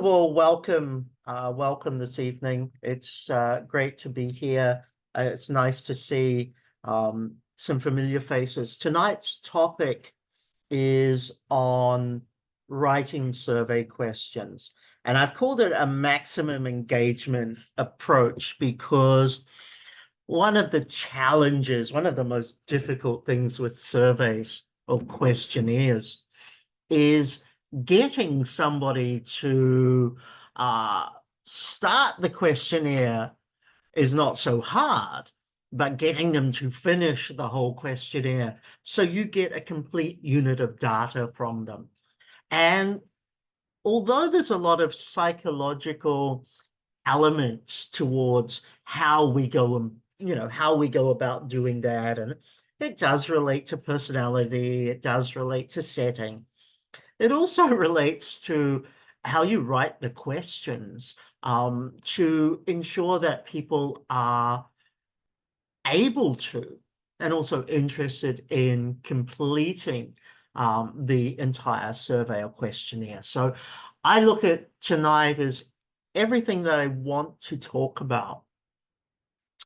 of all, welcome this evening. It's great to be here. It's nice to see some familiar faces. Tonight's topic is on writing survey questions, and I've called it a maximum engagement approach because one of the challenges, one of the most difficult things with surveys or questionnaires is getting somebody to uh, start the questionnaire is not so hard, but getting them to finish the whole questionnaire so you get a complete unit of data from them. And although there's a lot of psychological elements towards how we go and how we go about doing that, and it does relate to personality, it does relate to setting. It also relates to how you write the questions to ensure that people are able to and also interested in completing the entire survey or questionnaire. So I look at tonight as everything that I want to talk about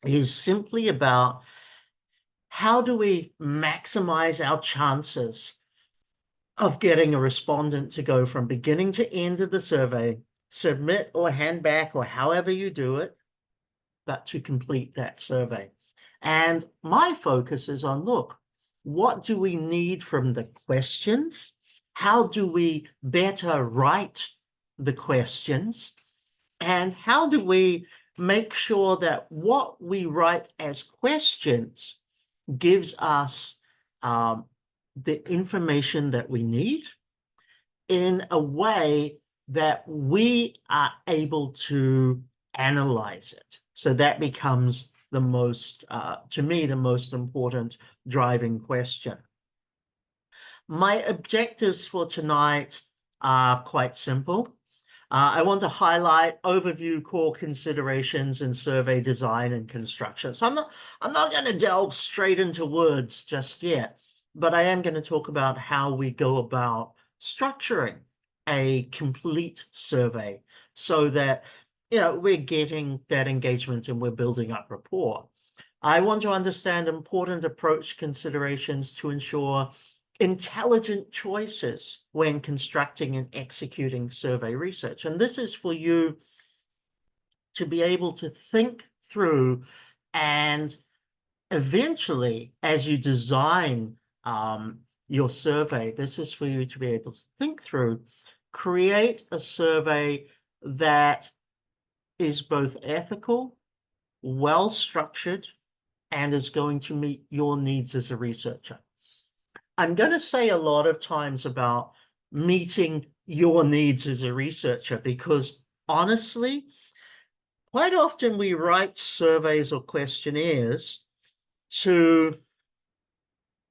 is simply about how do we maximize our chances of getting a respondent to go from beginning to end of the survey, submit or hand back or however you do it, but to complete that survey. And my focus is on, look, what do we need from the questions? How do we better write the questions? And how do we make sure that what we write as questions gives us the information that we need in a way that we are able to analyze it. So that becomes the most, to me, the most important driving question. My objectives for tonight are quite simple. I want to highlight overview core considerations in survey design and construction. So I'm not going to delve straight into words just yet, but I am going to talk about how we go about structuring a complete survey so that we're getting that engagement and we're building up rapport. I want to understand important approach considerations to ensure intelligent choices when constructing and executing survey research. And this is for you to be able to think through, and eventually, as you design your survey, this is for you to be able to think through, create a survey that is both ethical, well-structured, and is going to meet your needs as a researcher. I'm going to say a lot of times about meeting your needs as a researcher, because honestly, quite often we write surveys or questionnaires to,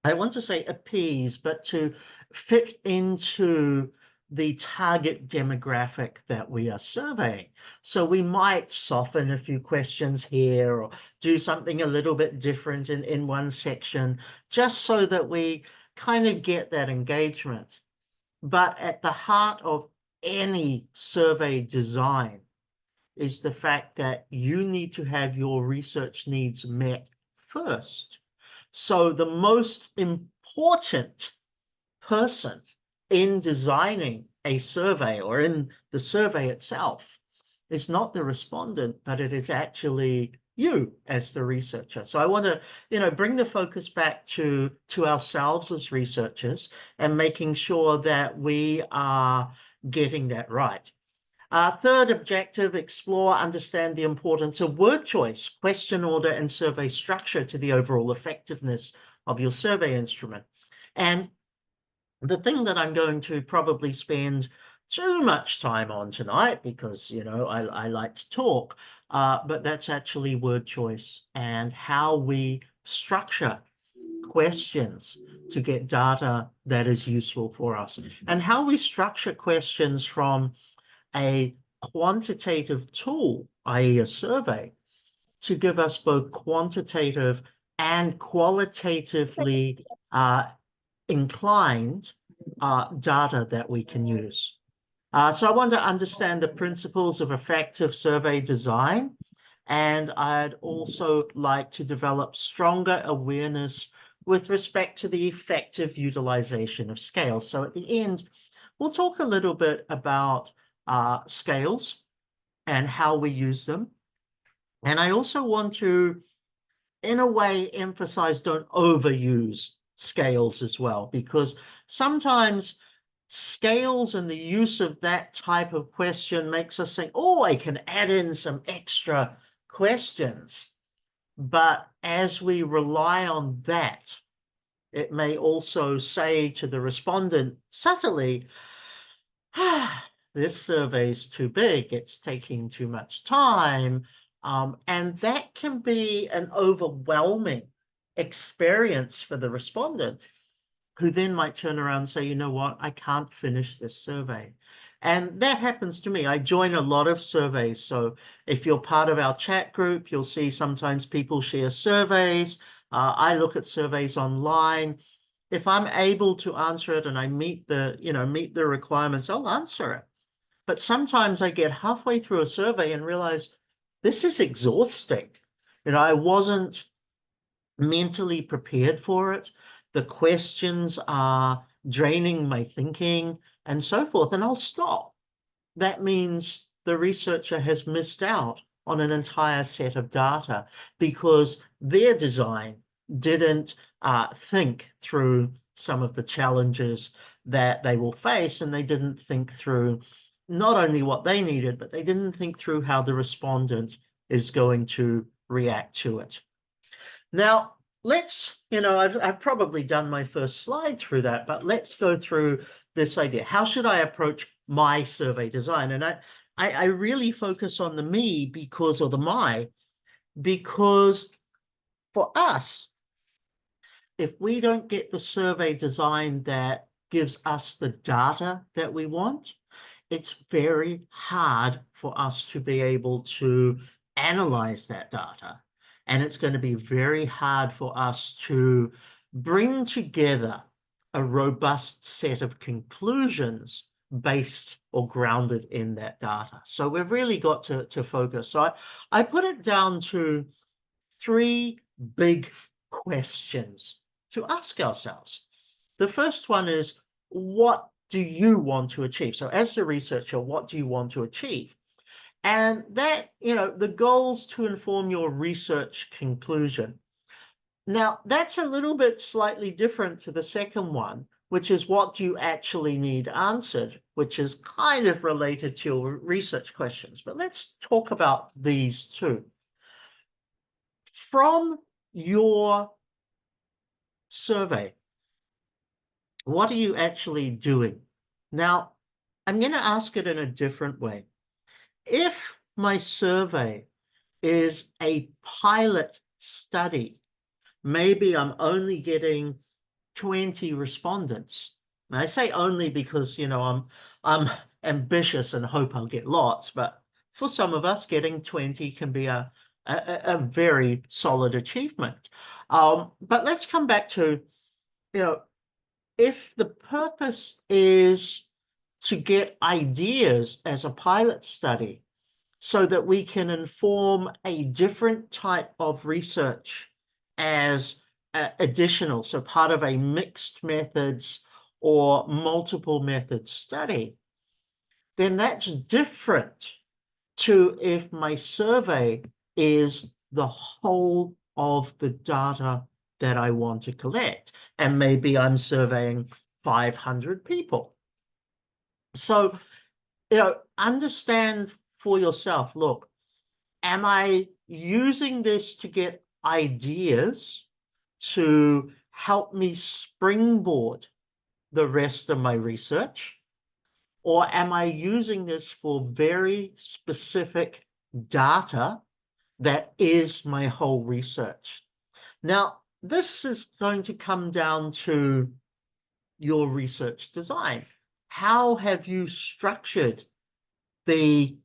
I want to say appease, but to fit into the target demographic that we are surveying. So we might soften a few questions here or do something a little bit different in one section, just so that we kind of get that engagement. But at the heart of any survey design is the fact that you need to have your research needs met first. So the most important person in designing a survey or in the survey itself is not the respondent, but it is actually you as the researcher. So I want to, bring the focus back to ourselves as researchers and making sure that we are getting that right. Third objective, explore, understand the importance of word choice, question order, and survey structure to the overall effectiveness of your survey instrument. And the thing that I'm going to probably spend too much time on tonight, because I like to talk, but that's actually word choice and how we structure questions to get data that is useful for us, and how we structure questions from a quantitative tool, i.e. a survey, to give us both quantitative and qualitatively inclined data that we can use. So I want to understand the principles of effective survey design, and I'd also like to develop stronger awareness with respect to the effective utilization of scales. So at the end, we'll talk a little bit about scales and how we use them. And I also want to, in a way, emphasize don't overuse scales as well, because sometimes scales and the use of that type of question makes us think, oh, I can add in some extra questions. But as we rely on that, it may also say to the respondent subtly, this survey's too big, it's taking too much time. And that can be an overwhelming experience for the respondent, who then might turn around and say, you know what, I can't finish this survey. And that happens to me. I join a lot of surveys. So if you're part of our chat group, you'll see sometimes people share surveys. I look at surveys online. If I'm able to answer it and I meet the requirements, I'll answer it. But sometimes I get halfway through a survey and realize this is exhausting. I wasn't mentally prepared for it. The questions are draining my thinking and so forth, and I'll stop. That means the researcher has missed out on an entire set of data because their design didn't think through some of the challenges that they will face, and they didn't think through not only what they needed, but they didn't think through how the respondent is going to react to it. Now, I've probably done my first slide through that, but let's go through this idea. How should I approach my survey design? And I really focus on the me because, or the my, because for us, if we don't get the survey design that gives us the data that we want, it's very hard for us to be able to analyze that data. And it's going to be very hard for us to bring together a robust set of conclusions based or grounded in that data. So we've really got to focus. So I put it down to 3 big questions to ask ourselves. The first one is, what do you want to achieve? So as a researcher, what do you want to achieve? And that, the goals to inform your research conclusion. Now, that's a little bit slightly different to the second one, which is what do you actually need answered, which is kind of related to your research questions. But let's talk about these two. From your survey, what are you actually doing? Now, I'm going to ask it in a different way. If my survey is a pilot study, maybe I'm only getting 20 respondents. And I say only because, I'm ambitious and hope I'll get lots, but for some of us, getting 20 can be a very solid achievement. But let's come back to, if the purpose is to get ideas as a pilot study so that we can inform a different type of research as additional, so part of a mixed methods or multiple methods study, then that's different to if my survey is the whole of the data that I want to collect. And maybe I'm surveying 500 people. So, understand for yourself, look, am I using this to get ideas to help me springboard the rest of my research? Or am I using this for very specific data that is my whole research? Now, this is going to come down to your research design. How have you structured the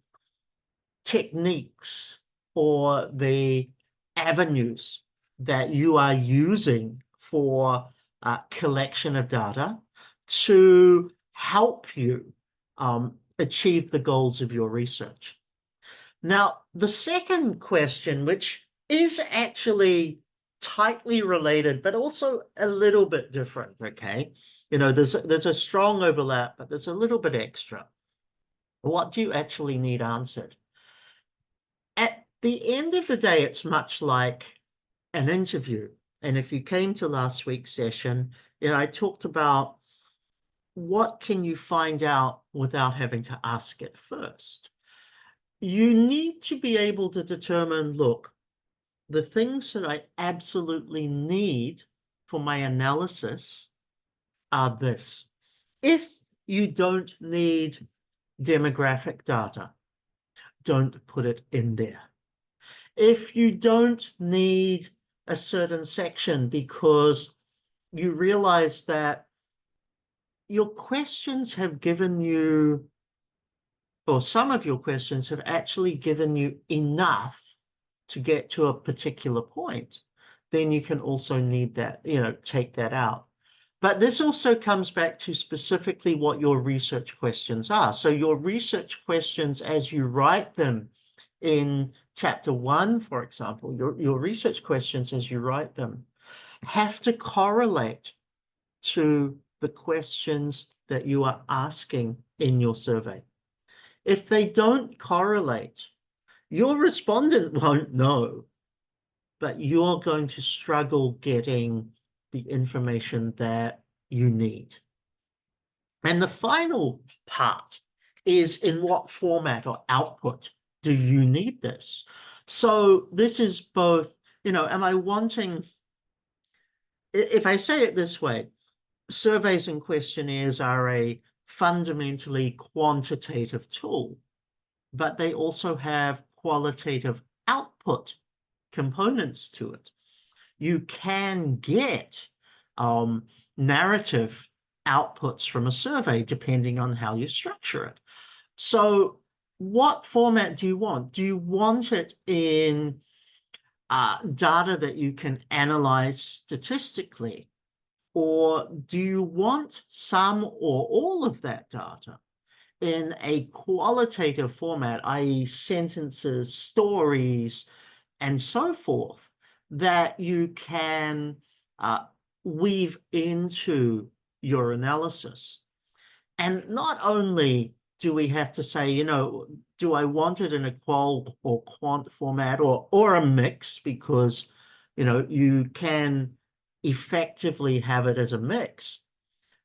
techniques or the avenues that you are using for collection of data to help you achieve the goals of your research. Now, the second question, which is actually tightly related, but also a little bit different, okay? You know, there's a strong overlap, but there's a little bit extra. What do you actually need answered? At the end of the day, it's much like an interview. And if you came to last week's session, you know, I talked about what can you find out without having to ask it first. You need to be able to determine, look, the things that I absolutely need for my analysis are this. If you don't need demographic data, don't put it in there. If you don't need a certain section because you realize that your questions have given you, or some of your questions have actually given you enough to get to a particular point, then you can also need that, you know, take that out. But this also comes back to specifically what your research questions are. So your research questions, as you write them in chapter 1, for example, your research questions as you write them have to correlate to the questions that you are asking in your survey. If they don't correlate, your respondent won't know, but you're going to struggle getting the information that you need. And the final part is, in what format or output do you need this? So this is both, you know, am I wanting, if I say it this way, surveys and questionnaires are a fundamentally quantitative tool, but they also have qualitative output components to it. You can get narrative outputs from a survey depending on how you structure it. So what format do you want? Do you want it in data that you can analyze statistically? Or do you want some or all of that data in a qualitative format, i.e. sentences, stories, and so forth, that you can weave into your analysis? And not only do we have to say, you know, do I want it in a qual or quant format or a mix? Because, you know, you can effectively have it as a mix.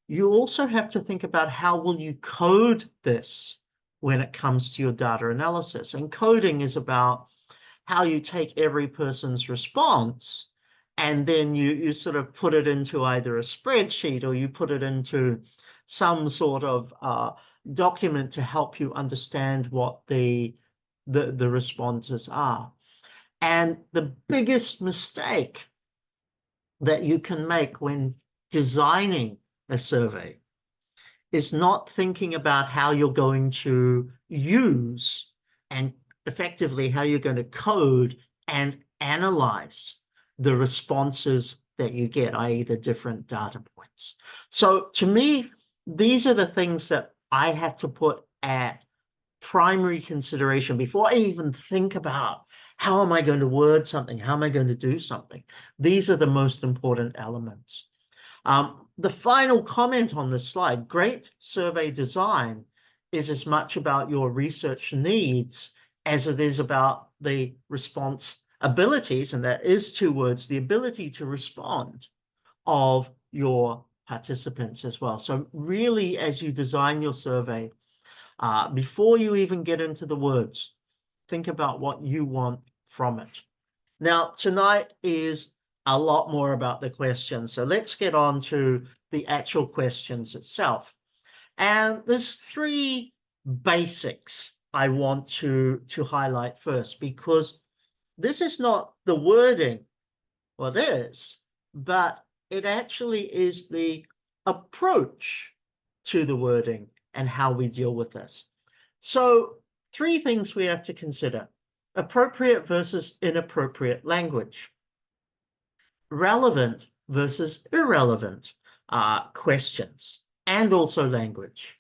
You also have to think about how will you code this when it comes to your data analysis. And coding is about how you take every person's response and then you sort of put it into either a spreadsheet or you put it into some sort of document to help you understand what the responses are. And the biggest mistake that you can make when designing a survey is not thinking about how you're going to use and effectively how you're going to code and analyze the responses that you get, i.e. the different data points. So to me, these are the things that I have to put at primary consideration before I even think about how am I going to word something? How am I going to do something? These are the most important elements. The final comment on this slide, great survey design is as much about your research needs as it is about the response abilities, and that is two words, the ability to respond of your participants as well. So really, as you design your survey, before you even get into the words, think about what you want from it. Now, tonight is a lot more about the questions. So let's get on to the actual questions itself. And there's three basics I want to highlight first, because this is not the wording, well, it is, but it actually is the approach to the wording and how we deal with this. So three things we have to consider: appropriate versus inappropriate language, relevant versus irrelevant questions, and also language.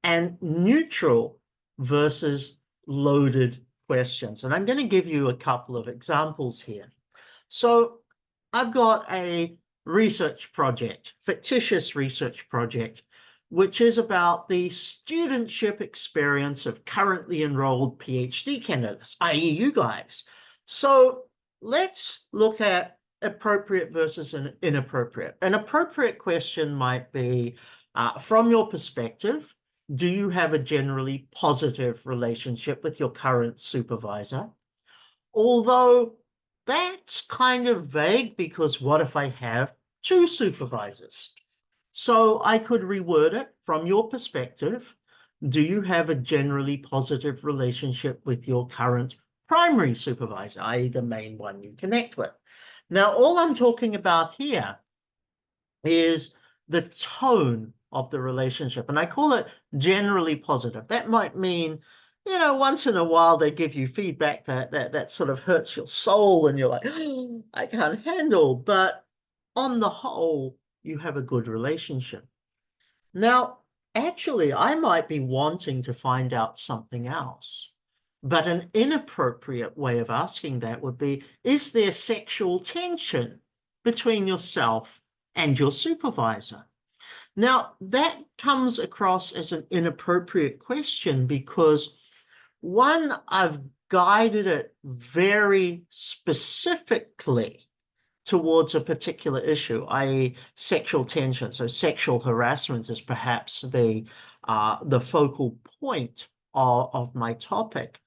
and neutral versus loaded questions. And I'm going to give you a couple of examples here. So I've got a research project, fictitious research project, which is about the studentship experience of currently enrolled PhD candidates, i.e. you guys. So let's look at appropriate versus an inappropriate. An appropriate question might be, from your perspective, do you have a generally positive relationship with your current supervisor? Although that's kind of vague, because what if I have two supervisors? So I could reword it from your perspective. Do you have a generally positive relationship with your current primary supervisor, i.e. the main one you connect with? Now, all I'm talking about here is the tone of the relationship, and I call it generally positive. That might mean, once in a while they give you feedback that sort of hurts your soul, and you're like, oh, I can't handle. But on the whole, you have a good relationship. Now, actually, I might be wanting to find out something else. But an inappropriate way of asking that would be, is there sexual tension between yourself and your supervisor? Now, that comes across as an inappropriate question because, one, I've guided it very specifically towards a particular issue, i.e. sexual tension. So sexual harassment is perhaps the focal point of my topic.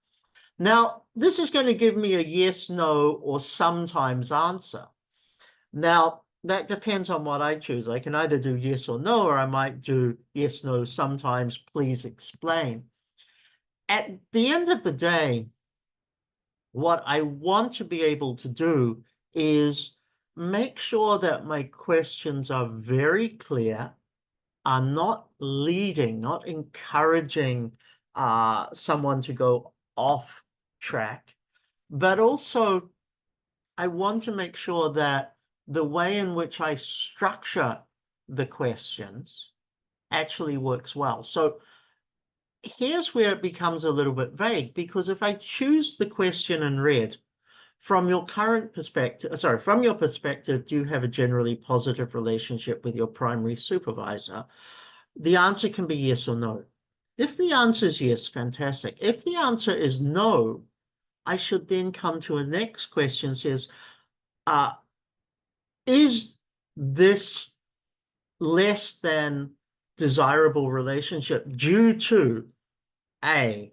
Now, this is going to give me a yes, no, or sometimes answer. Now, that depends on what I choose. I can either do yes or no, or I might do yes, no, sometimes, please explain. At the end of the day, what I want to be able to do is make sure that my questions are very clear, are not leading, not encouraging someone to go off track, but also I want to make sure that the way in which I structure the questions actually works well. So here's where it becomes a little bit vague, because if I choose the question in red, from your current perspective, from your perspective, do you have a generally positive relationship with your primary supervisor? The answer can be yes or no. If the answer is yes, fantastic. If the answer is no, I should then come to a next question, says, is this less than desirable relationship due to A,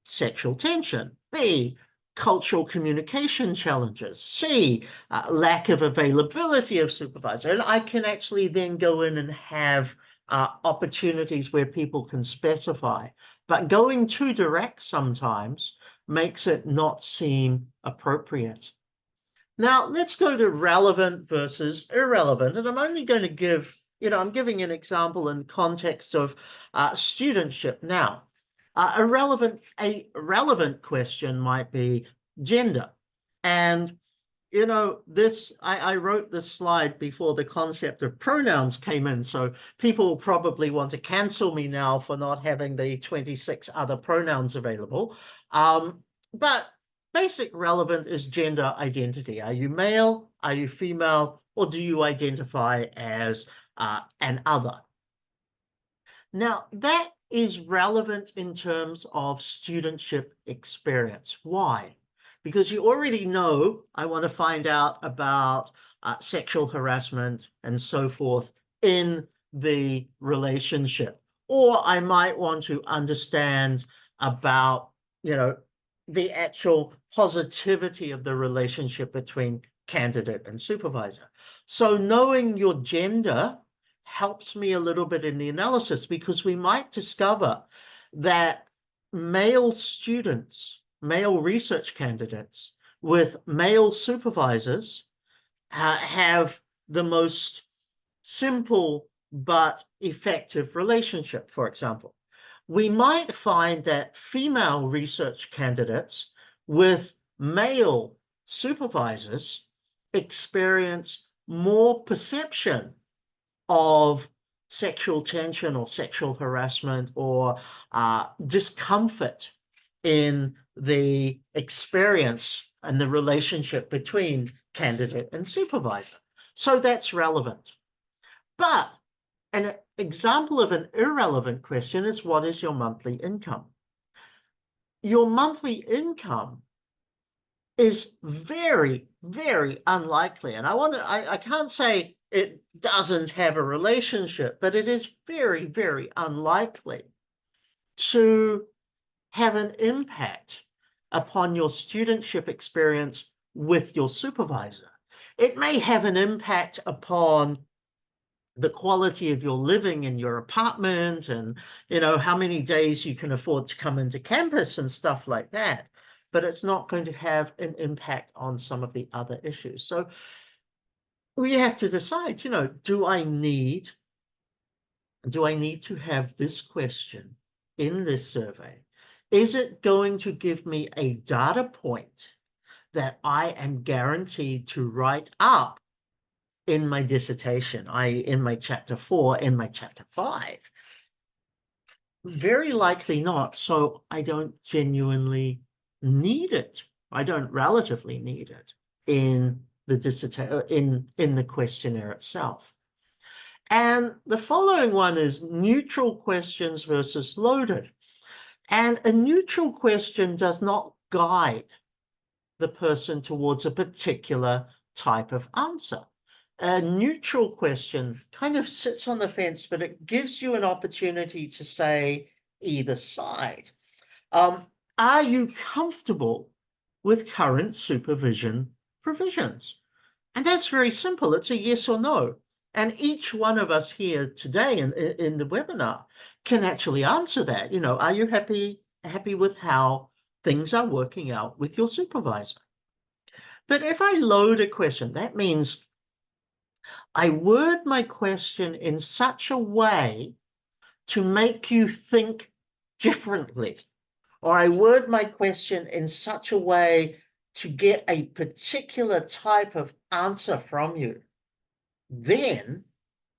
sexual tension, B, cultural communication challenges, C, lack of availability of supervisor? And I can actually then go in and have opportunities where people can specify. But going too direct sometimes makes it not seem appropriate. Now, let's go to relevant versus irrelevant. And I'm only going to give, I'm giving an example in context of studentship. Now, a relevant question might be gender. And, I wrote this slide before the concept of pronouns came in. So people probably want to cancel me now for not having the 26 other pronouns available. But basic relevant is gender identity. Are you male? Are you female? Or do you identify as an other? Now, that is relevant in terms of studentship experience. Why? Because you already know I want to find out about sexual harassment and so forth in the relationship. Or I might want to understand about, the actual positivity of the relationship between candidate and supervisor. So knowing your gender helps me a little bit in the analysis, because we might discover that male students, male research candidates with male supervisors have the most simple but effective relationship, for example. We might find that female research candidates with male supervisors experience more perception of sexual tension or sexual harassment or discomfort in the experience and the relationship between candidate and supervisor. So that's relevant. But an example of an irrelevant question is, what is your monthly income? Your monthly income is very, very unlikely. And I can't say it doesn't have a relationship, but it is very, very unlikely to have an impact upon your studentship experience with your supervisor. It may have an impact upon the quality of your living in your apartment and, how many days you can afford to come into campus and stuff like that. But it's not going to have an impact on some of the other issues. So we have to decide, do I need to have this question in this survey? Is it going to give me a data point that I am guaranteed to write up in my dissertation, in my chapter 4, in my chapter 5? Very likely not. So I don't genuinely need it. I don't relatively need it in the dissertation, in the questionnaire itself. And the following one is neutral questions versus loaded. And a neutral question does not guide the person towards a particular type of answer. A neutral question kind of sits on the fence, but it gives you an opportunity to say either side. Are you comfortable with current supervision provisions? And that's very simple. It's a yes or no. And each one of us here today in the webinar can actually answer that. Are you happy with how things are working out with your supervisor? But if I load a question, that means I word my question in such a way to make you think differently, or I word my question in such a way to get a particular type of answer from you, then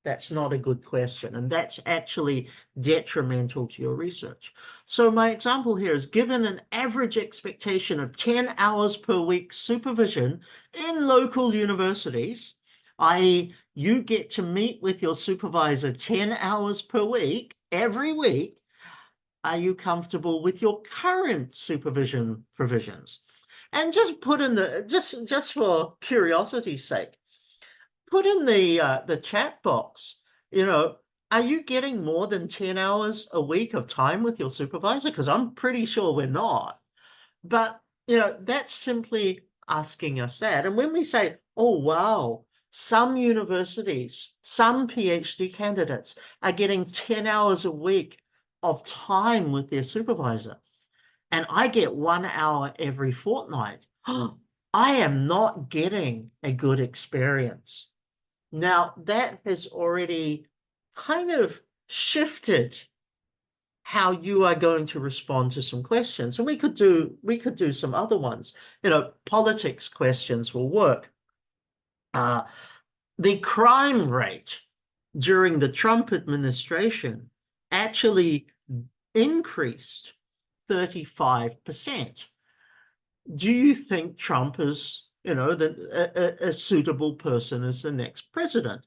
that's not a good question. And that's actually detrimental to your research. So my example here is, given an average expectation of 10 hours per week supervision in local universities, i.e., you get to meet with your supervisor 10 hours per week, every week, are you comfortable with your current supervision provisions? And just put in just for curiosity's sake, put in the chat box, are you getting more than 10 hours a week of time with your supervisor? Because I'm pretty sure we're not. But, that's simply asking us that. And when we say, oh, wow, some universities, some PhD candidates are getting 10 hours a week of time with their supervisor, and I get 1 hour every fortnight, I am not getting a good experience. Now, that has already kind of shifted how you are going to respond to some questions. And we could do some other ones. Politics questions will work. The crime rate during the Trump administration actually increased 35%. Do you think Trump is, a suitable person as the next president?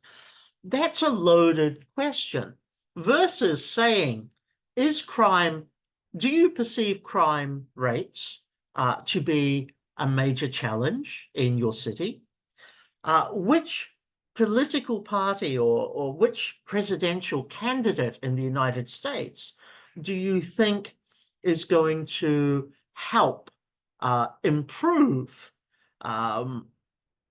That's a loaded question versus saying, do you perceive crime rates to be a major challenge in your city? Which political party or which presidential candidate in the United States do you think is going to help improve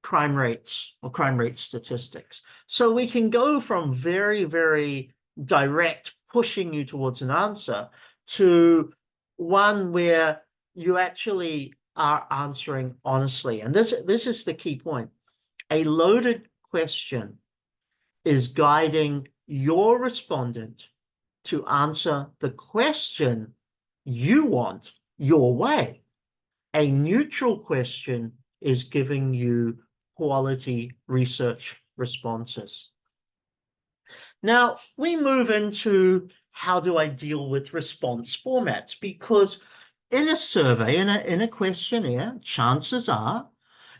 crime rates or crime rate statistics? So we can go from very, very direct pushing you towards an answer to one where you actually are answering honestly. And this is the key point. A loaded question is guiding your respondent to answer the question you want your way. A neutral question is giving you quality research responses. Now, we move into how do I deal with response formats? Because in a survey, in a questionnaire, chances are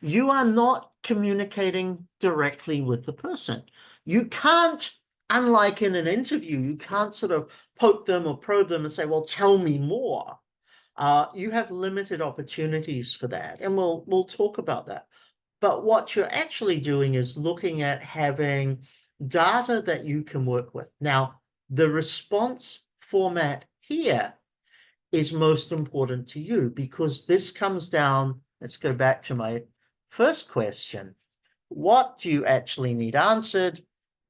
you are not communicating directly with the person. You can't, unlike in an interview, you can't sort of poke them or probe them and say, well, tell me more. You have limited opportunities for that, and we'll talk about that. But what you're actually doing is looking at having data that you can work with. Now, the response format here is most important to you because this comes down, let's go back to my first question. What do you actually need answered,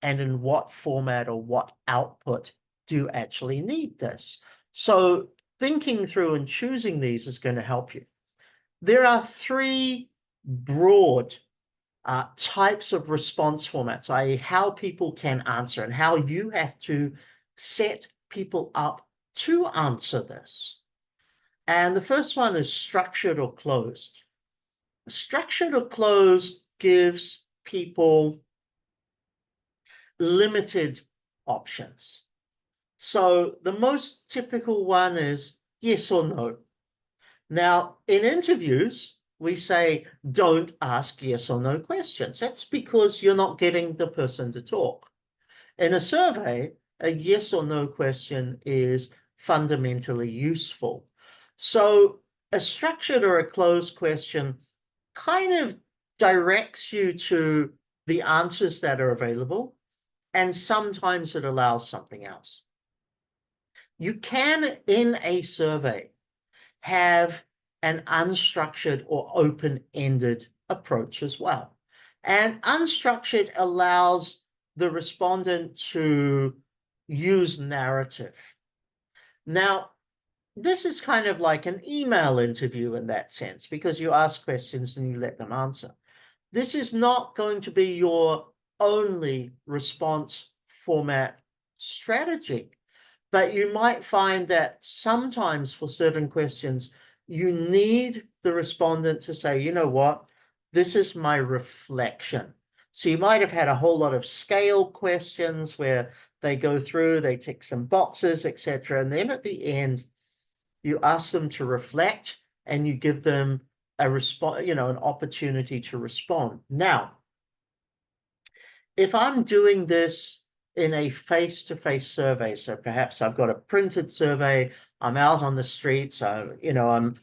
and in what format or what output do you actually need this? So thinking through and choosing these is going to help you. There are three broad types of response formats, i.e. how people can answer and how you have to set people up to answer this. And the first one is structured or closed. Structured or closed gives people limited options. So the most typical one is yes or no. Now, in interviews, we say, don't ask yes or no questions. That's because you're not getting the person to talk. In a survey, a yes or no question is fundamentally useful. So a structured or a closed question kind of directs you to the answers that are available, and sometimes it allows something else. You can, in a survey, have an unstructured or open-ended approach as well. And unstructured allows the respondent to use narrative. Now, this is kind of like an email interview in that sense, because you ask questions and you let them answer. This is not going to be your only response format strategy. But you might find that sometimes for certain questions, you need the respondent to say, you know what, this is my reflection. So you might have had a whole lot of scale questions where they go through, they tick some boxes, etc. And then at the end, you ask them to reflect and you give them a response, an opportunity to respond. Now, if I'm doing this in a face-to-face survey, so perhaps I've got a printed survey, I'm out on the streets, I'm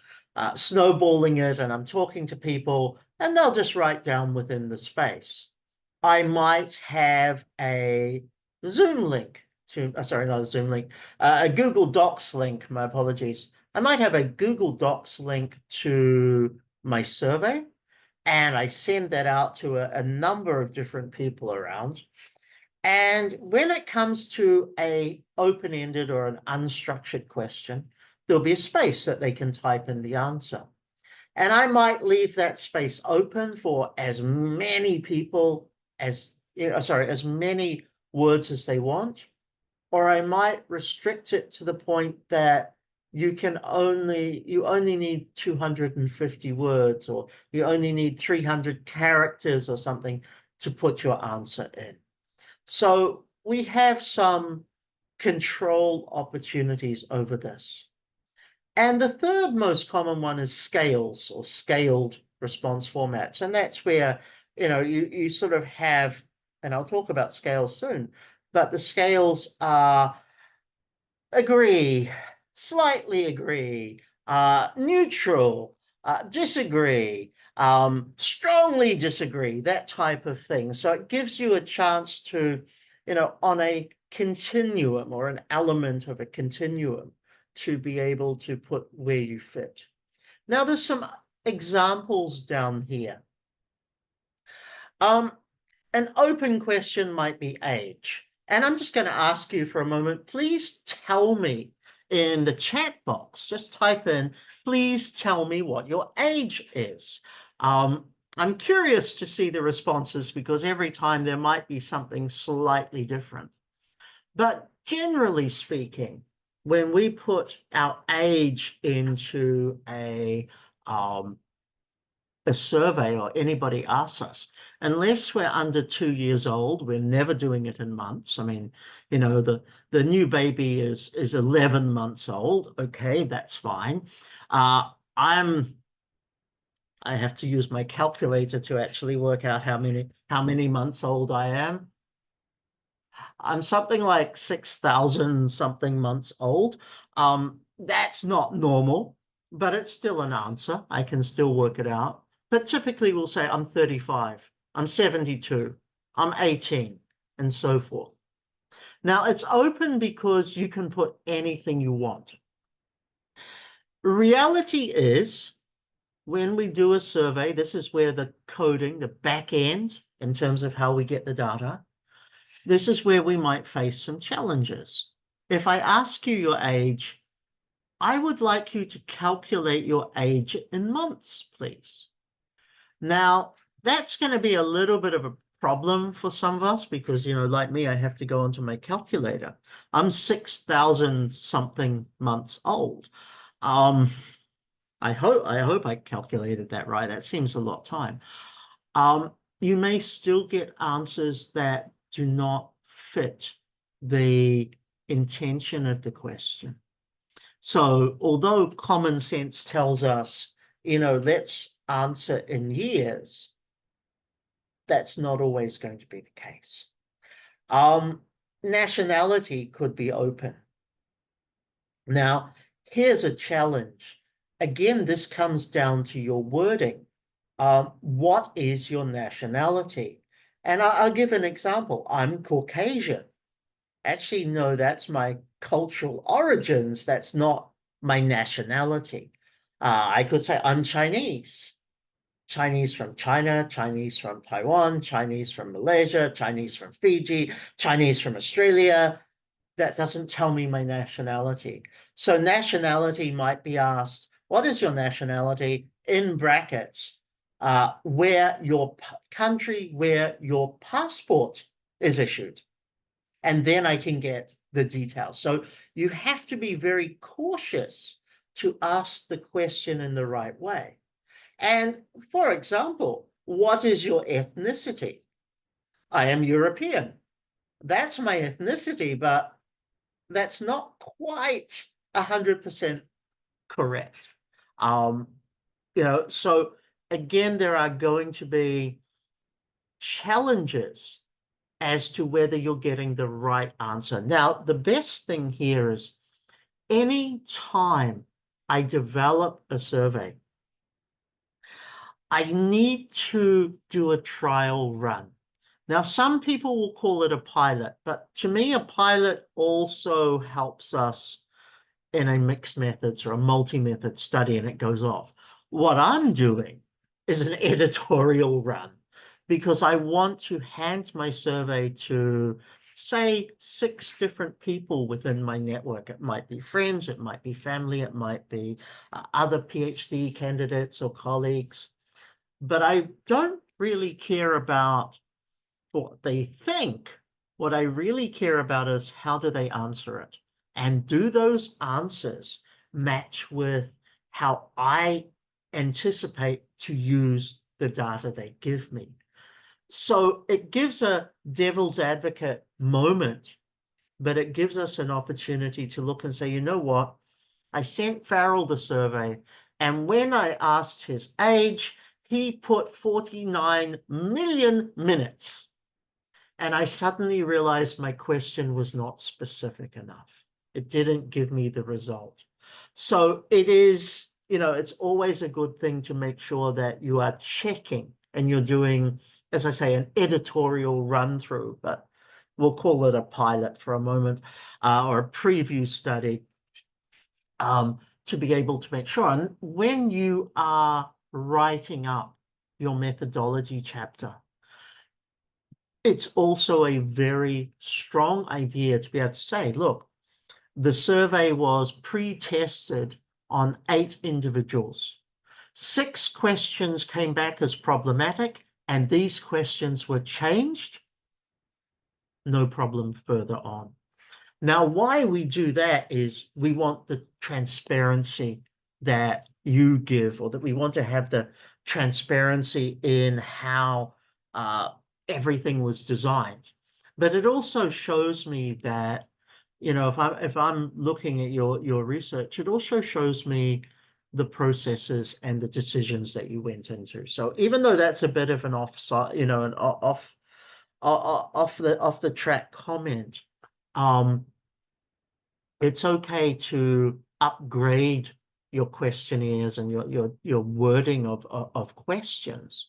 snowballing it and I'm talking to people and they'll just write down within the space. I might have a Zoom link to, sorry, not a Zoom link, a Google Docs link, my apologies. I might have a Google Docs link to my survey, and I send that out to a number of different people around. And when it comes to a open-ended or an unstructured question, there'll be a space that they can type in the answer. And I might leave that space open for as many people as, as many words as they want, or I might restrict it to the point that you only need 250 words, or you only need 300 characters or something to put your answer in. So we have some control opportunities over this. And the third most common one is scales or scaled response formats. And that's where, you sort of have, and I'll talk about scales soon, but the scales are agree, slightly agree, neutral, disagree, strongly disagree, that type of thing. So it gives you a chance to, on a continuum or an element of a continuum, to be able to put where you fit. Now, there's some examples down here. An open question might be age. And I'm just going to ask you for a moment, please tell me in the chat box, just type in, please tell me what your age is. I'm curious to see the responses because every time there might be something slightly different. But generally speaking, when we put our age into a a survey or anybody asks us, unless we're under 2 years old, we're never doing it in months. I mean, you know, the new baby is 11 months old. Okay, that's fine. I have to use my calculator to actually work out how many months old I am. I'm something like 6,000 something months old. That's not normal, but it's still an answer. I can still work it out. But typically we'll say I'm 35, I'm 72, I'm 18, and so forth. Now it's open because you can put anything you want. Reality is, when we do a survey, this is where the coding, the back end, in terms of how we get the data, this is where we might face some challenges. If I ask you your age, I would like you to calculate your age in months, please. Now, that's going to be a little bit of a problem for some of us because, you know, like me, I have to go onto my calculator. I'm 6,000 something months old. I hope I calculated that right. That seems a lot of time. You may still get answers that do not fit the intention of the question. So although common sense tells us, you know, let's answer in years, that's not always going to be the case. Nationality could be open. Now, here's a challenge. Again, this comes down to your wording. What is your nationality? And I'll give an example. I'm Caucasian. Actually, no, that's my cultural origins. That's not my nationality. I could say I'm Chinese. Chinese from China, Chinese from Taiwan, Chinese from Malaysia, Chinese from Fiji, Chinese from Australia. That doesn't tell me my nationality. So nationality might be asked, what is your nationality? In brackets, where your country, where your passport is issued. And then I can get the details. So you have to be very cautious to ask the question in the right way. And for example, what is your ethnicity? I am European. That's my ethnicity, but that's not quite 100% correct. You know, so again, there are going to be challenges as to whether you're getting the right answer. Now, the best thing here is any time I develop a survey, I need to do a trial run. Now, some people will call it a pilot, but to me, a pilot also helps us in a mixed methods or a multi-method study, and it goes off. What I'm doing is an editorial run because I want to hand my survey to, say, 6 different people within my network. It might be friends, it might be family, it might be other PhD candidates or colleagues. But I don't really care about what they think. What I really care about is how do they answer it? And do those answers match with how I anticipate to use the data they give me? So it gives a devil's advocate moment, but it gives us an opportunity to look and say, you know what? I sent Farrell the survey, and when I asked his age, he put 49 million minutes. And I suddenly realized my question was not specific enough. It didn't give me the result. So it is, you know, it's always a good thing to make sure that you are checking and you're doing, as I say, an editorial run through, but we'll call it a pilot for a moment, or a preview study, to be able to make sure. And when you are writing up your methodology chapter, it's also a very strong idea to be able to say, look, the survey was pre-tested on 8 individuals. 6 questions came back as problematic, and these questions were changed. No problem further on. Now, why we do that is we want the transparency that you give, or that we want to have the transparency in how everything was designed. But it also shows me that, you know, if I'm looking at your research, it also shows me the processes and the decisions that you went into. So even though that's a bit of an offside, you know, an off the track comment, um, it's okay to upgrade your questionnaires and your wording of questions,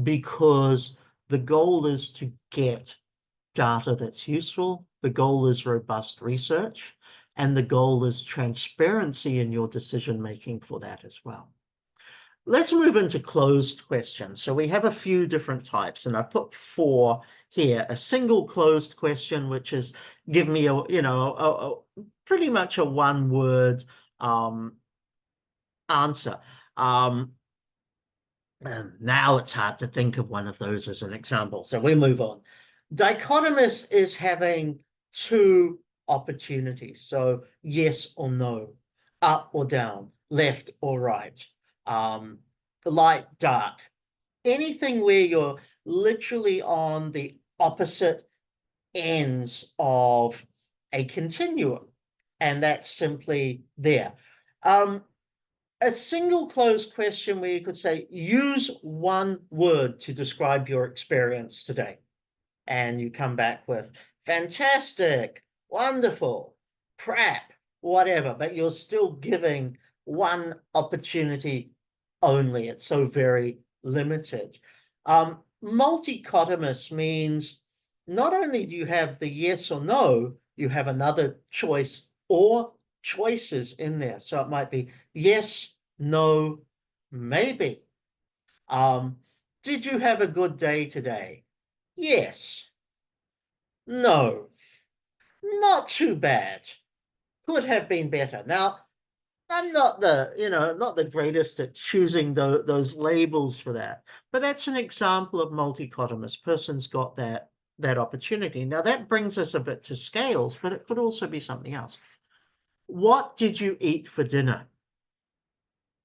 because the goal is to get data that's useful. The goal is robust research, and the goal is transparency in your decision making for that as well. Let's move into closed questions. So we have a few different types, and I put 4 here. A single closed question, which is give me a, you know, pretty much a one-word answer. And now it's hard to think of one of those as an example, so we move on. Dichotomous is having 2 opportunities, so yes or no, up or down, left or right, light, dark, anything where you're literally on the opposite ends of a continuum, and that's simply there. A single closed question where you could say, use one word to describe your experience today. And you come back with fantastic, wonderful, crap, whatever, but you're still giving one opportunity only. It's so very limited. Multichotomous means not only do you have the yes or no, you have another choice or choices in there. So it might be yes, no, maybe. Did you have a good day today? Yes. No. Not too bad. Could have been better. Now, I'm not the, you know, not the greatest at choosing those labels for that, but that's an example of multichotomous. Person's got that opportunity. Now that brings us a bit to scales, but it could also be something else. What did you eat for dinner?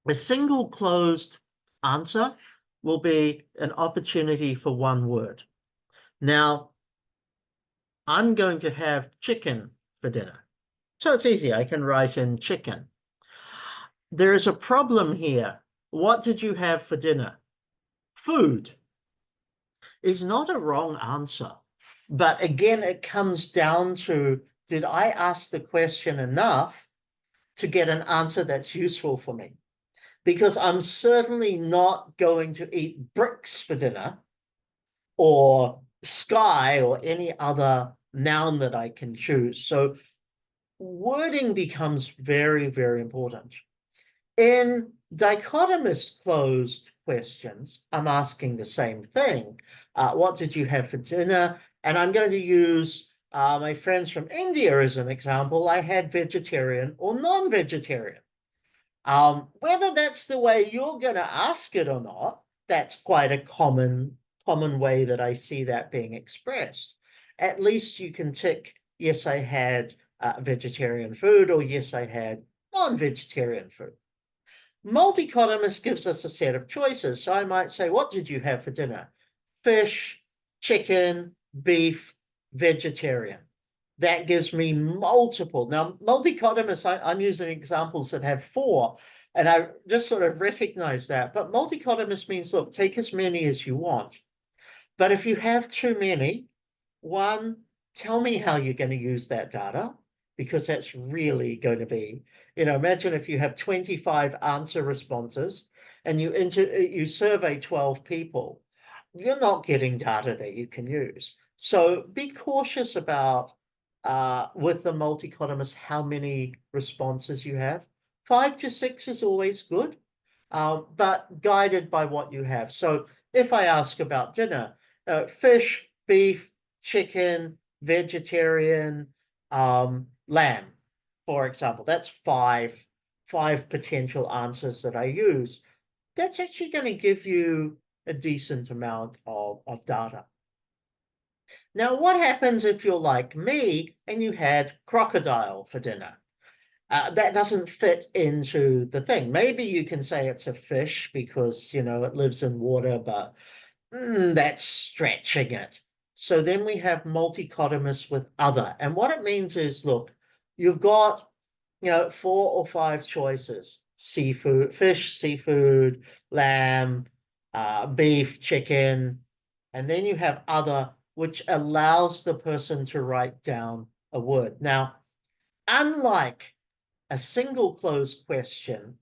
A single closed answer will be an opportunity for one word. Now, I'm going to have chicken for dinner. So it's easy. I can write in chicken. There is a problem here. What did you have for dinner? Food is not a wrong answer. But again, it comes down to, did I ask the question enough to get an answer that's useful for me? Because I'm certainly not going to eat bricks for dinner, or sky, or any other noun that I can choose. So wording becomes very, very important. In dichotomous closed questions, I'm asking the same thing. What did you have for dinner? And I'm going to use my friends from India as an example. I had vegetarian or non-vegetarian. Whether that's the way you're going to ask it or not, that's quite a common way that I see that being expressed. At least you can tick, yes, I had vegetarian food, or yes, I had non-vegetarian food. Multichotomous gives us a set of choices. So I might say, what did you have for dinner? Fish, chicken, beef, vegetarian. That gives me multiple. Now, multichotomous, I'm using examples that have 4, and I just sort of recognize that. But multichotomous means, look, take as many as you want. But if you have too many, one, tell me how you're going to use that data, because that's really going to be, you know, imagine if you have 25 answer responses and you survey 12 people, you're not getting data that you can use. So be cautious about with the multichotomous how many responses you have. 5 to 6 is always good, but guided by what you have. So if I ask about dinner, fish, beef, chicken, vegetarian, lamb, for example, that's five potential answers that I use. That's actually going to give you a decent amount of data. Now, what happens if you're like me and you had crocodile for dinner? That doesn't fit into the thing. Maybe you can say it's a fish because, you know, it lives in water, but that's stretching it. So then we have multicotymus with other. And what it means is, look, you've got, you know, 4 or 5 choices: seafood, fish, seafood, lamb, beef, chicken, and then you have other, which allows the person to write down a word. Now, unlike a single closed question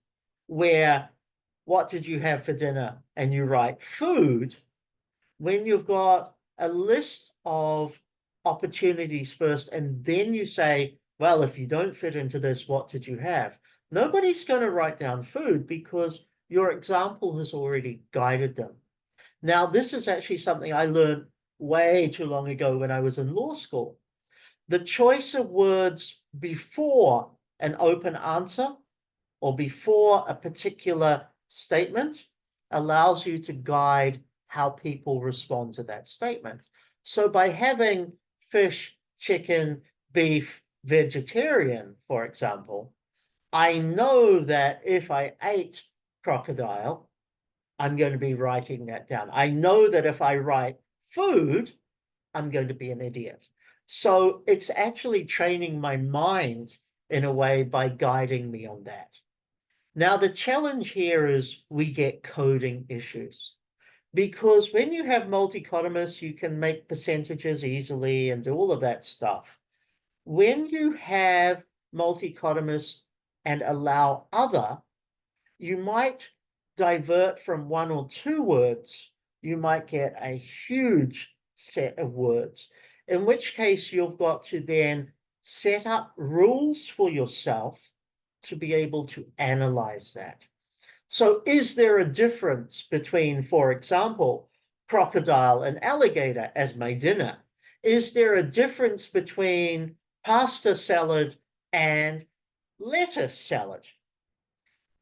where what did you have for dinner and you write food, when you've got a list of opportunities first and then you say, well, if you don't fit into this, what did you have? Nobody's going to write down food because your example has already guided them. Now, this is actually something I learned way too long ago when I was in law school. The choice of words before an open answer or before a particular statement allows you to guide how people respond to that statement. So by having fish, chicken, beef, vegetarian, for example, I know that if I ate crocodile, I'm going to be writing that down. I know that if I write food, I'm going to be an idiot. So it's actually training my mind in a way by guiding me on that. Now, the challenge here is we get coding issues because when you have multicotymus, you can make percentages easily and do all of that stuff. When you have multicotymus and allow other, you might divert from 1 or 2 words. You might get a huge set of words, in which case you've got to then set up rules for yourself to be able to analyze that. So is there a difference between, for example, crocodile and alligator as my dinner? Is there a difference between pasta salad and lettuce salad?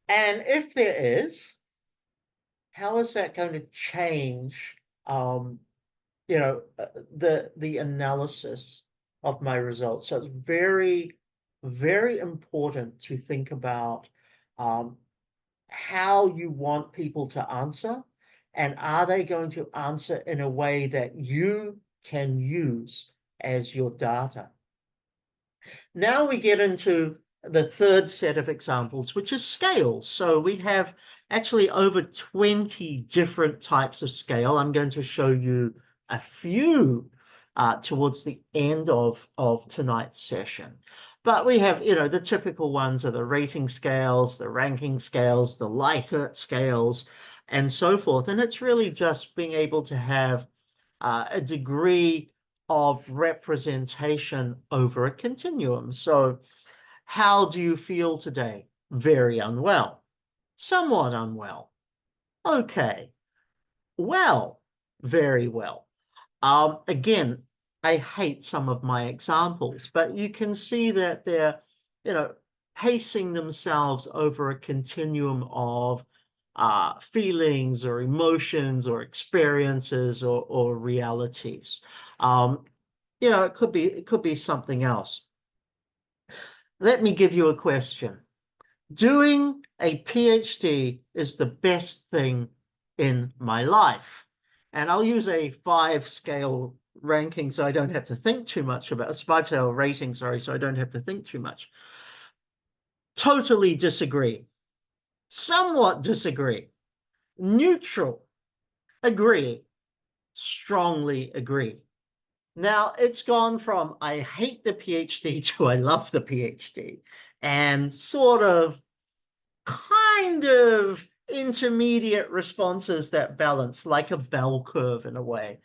And if there is, how is that going to change, you know, the analysis of my results? So it's very, very important to think about how you want people to answer, and are they going to answer in a way that you can use as your data? Now we get into the third set of examples, which is scales. So we have actually over 20 different types of scale. I'm going to show you a few towards the end of tonight's session. But we have, you know, the typical ones are the rating scales, the ranking scales, the Likert scales, and so forth. And it's really just being able to have a degree of representation over a continuum. So how do you feel today? Very unwell. Somewhat unwell. Okay. Well. Very well. Again, I hate some of my examples, but you can see that they're, you know, pacing themselves over a continuum of feelings or emotions or experiences or realities. You know, it could be something else. Let me give you a question. Doing a PhD is the best thing in my life. And I'll use a 5-scale ranking so I don't have to think too much about a 5-scale rating, sorry, so I don't have to think too much. Totally disagree. Somewhat disagree. Neutral. Agree. Strongly agree. Now it's gone from I hate the PhD to I love the PhD, and sort of kind of intermediate responses that balance like a bell curve in a way.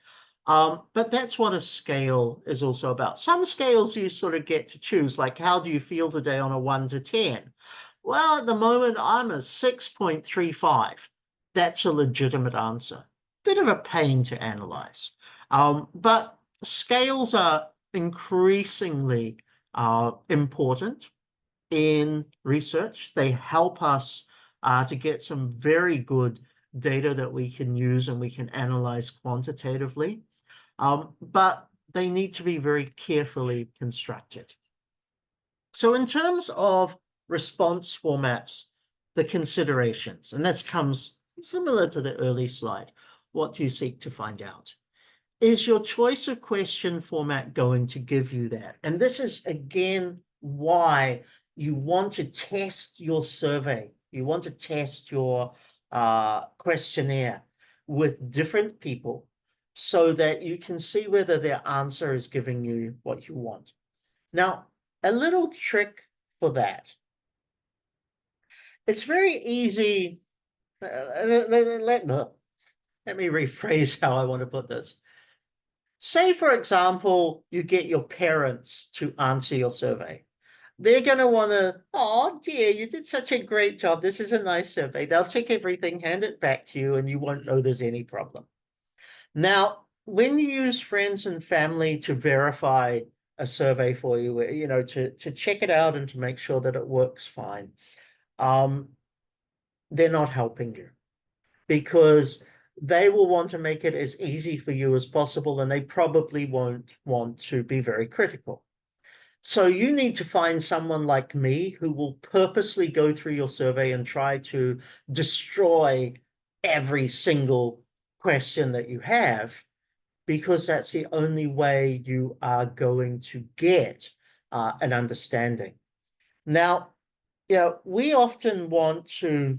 But that's what a scale is also about. Some scales you sort of get to choose, like how do you feel today on a 1 to 10? Well, at the moment, I'm a 6.35. That's a legitimate answer. Bit of a pain to analyze. But scales are increasingly important in research. They help us to get some very good data that we can use and we can analyze quantitatively. But they need to be very carefully constructed. So in terms of response formats, the considerations, and this comes similar to the early slide. What do you seek to find out? Is your choice of question format going to give you that? And this is, again, why you want to test your survey. You want to test your questionnaire with different people so that you can see whether their answer is giving you what you want. Now, a little trick for that. It's very easy. Let me rephrase how I want to put this. Say, for example, you get your parents to answer your survey. They're going to want to, oh dear, you did such a great job. This is a nice survey. They'll take everything, hand it back to you, and you won't know there's any problem. Now, when you use friends and family to verify a survey for you, you know, to check it out and to make sure that it works fine, they're not helping you, because they will want to make it as easy for you as possible, and they probably won't want to be very critical. So you need to find someone like me who will purposely go through your survey and try to destroy every single question that you have, because that's the only way you are going to get an understanding. Now, you know, we often want to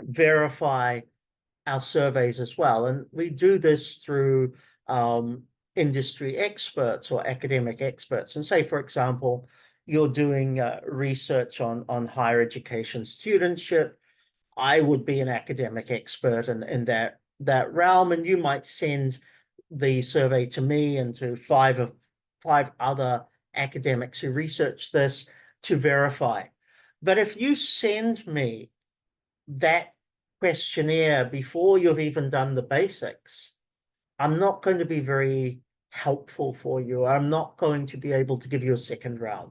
verify our surveys as well, and we do this through industry experts or academic experts. And say, for example, you're doing research on higher education studentship. I would be an academic expert in that realm, and you might send the survey to me and to five other academics who research this to verify. But if you send me that questionnaire before you've even done the basics, I'm not going to be very helpful for you. I'm not going to be able to give you a second round.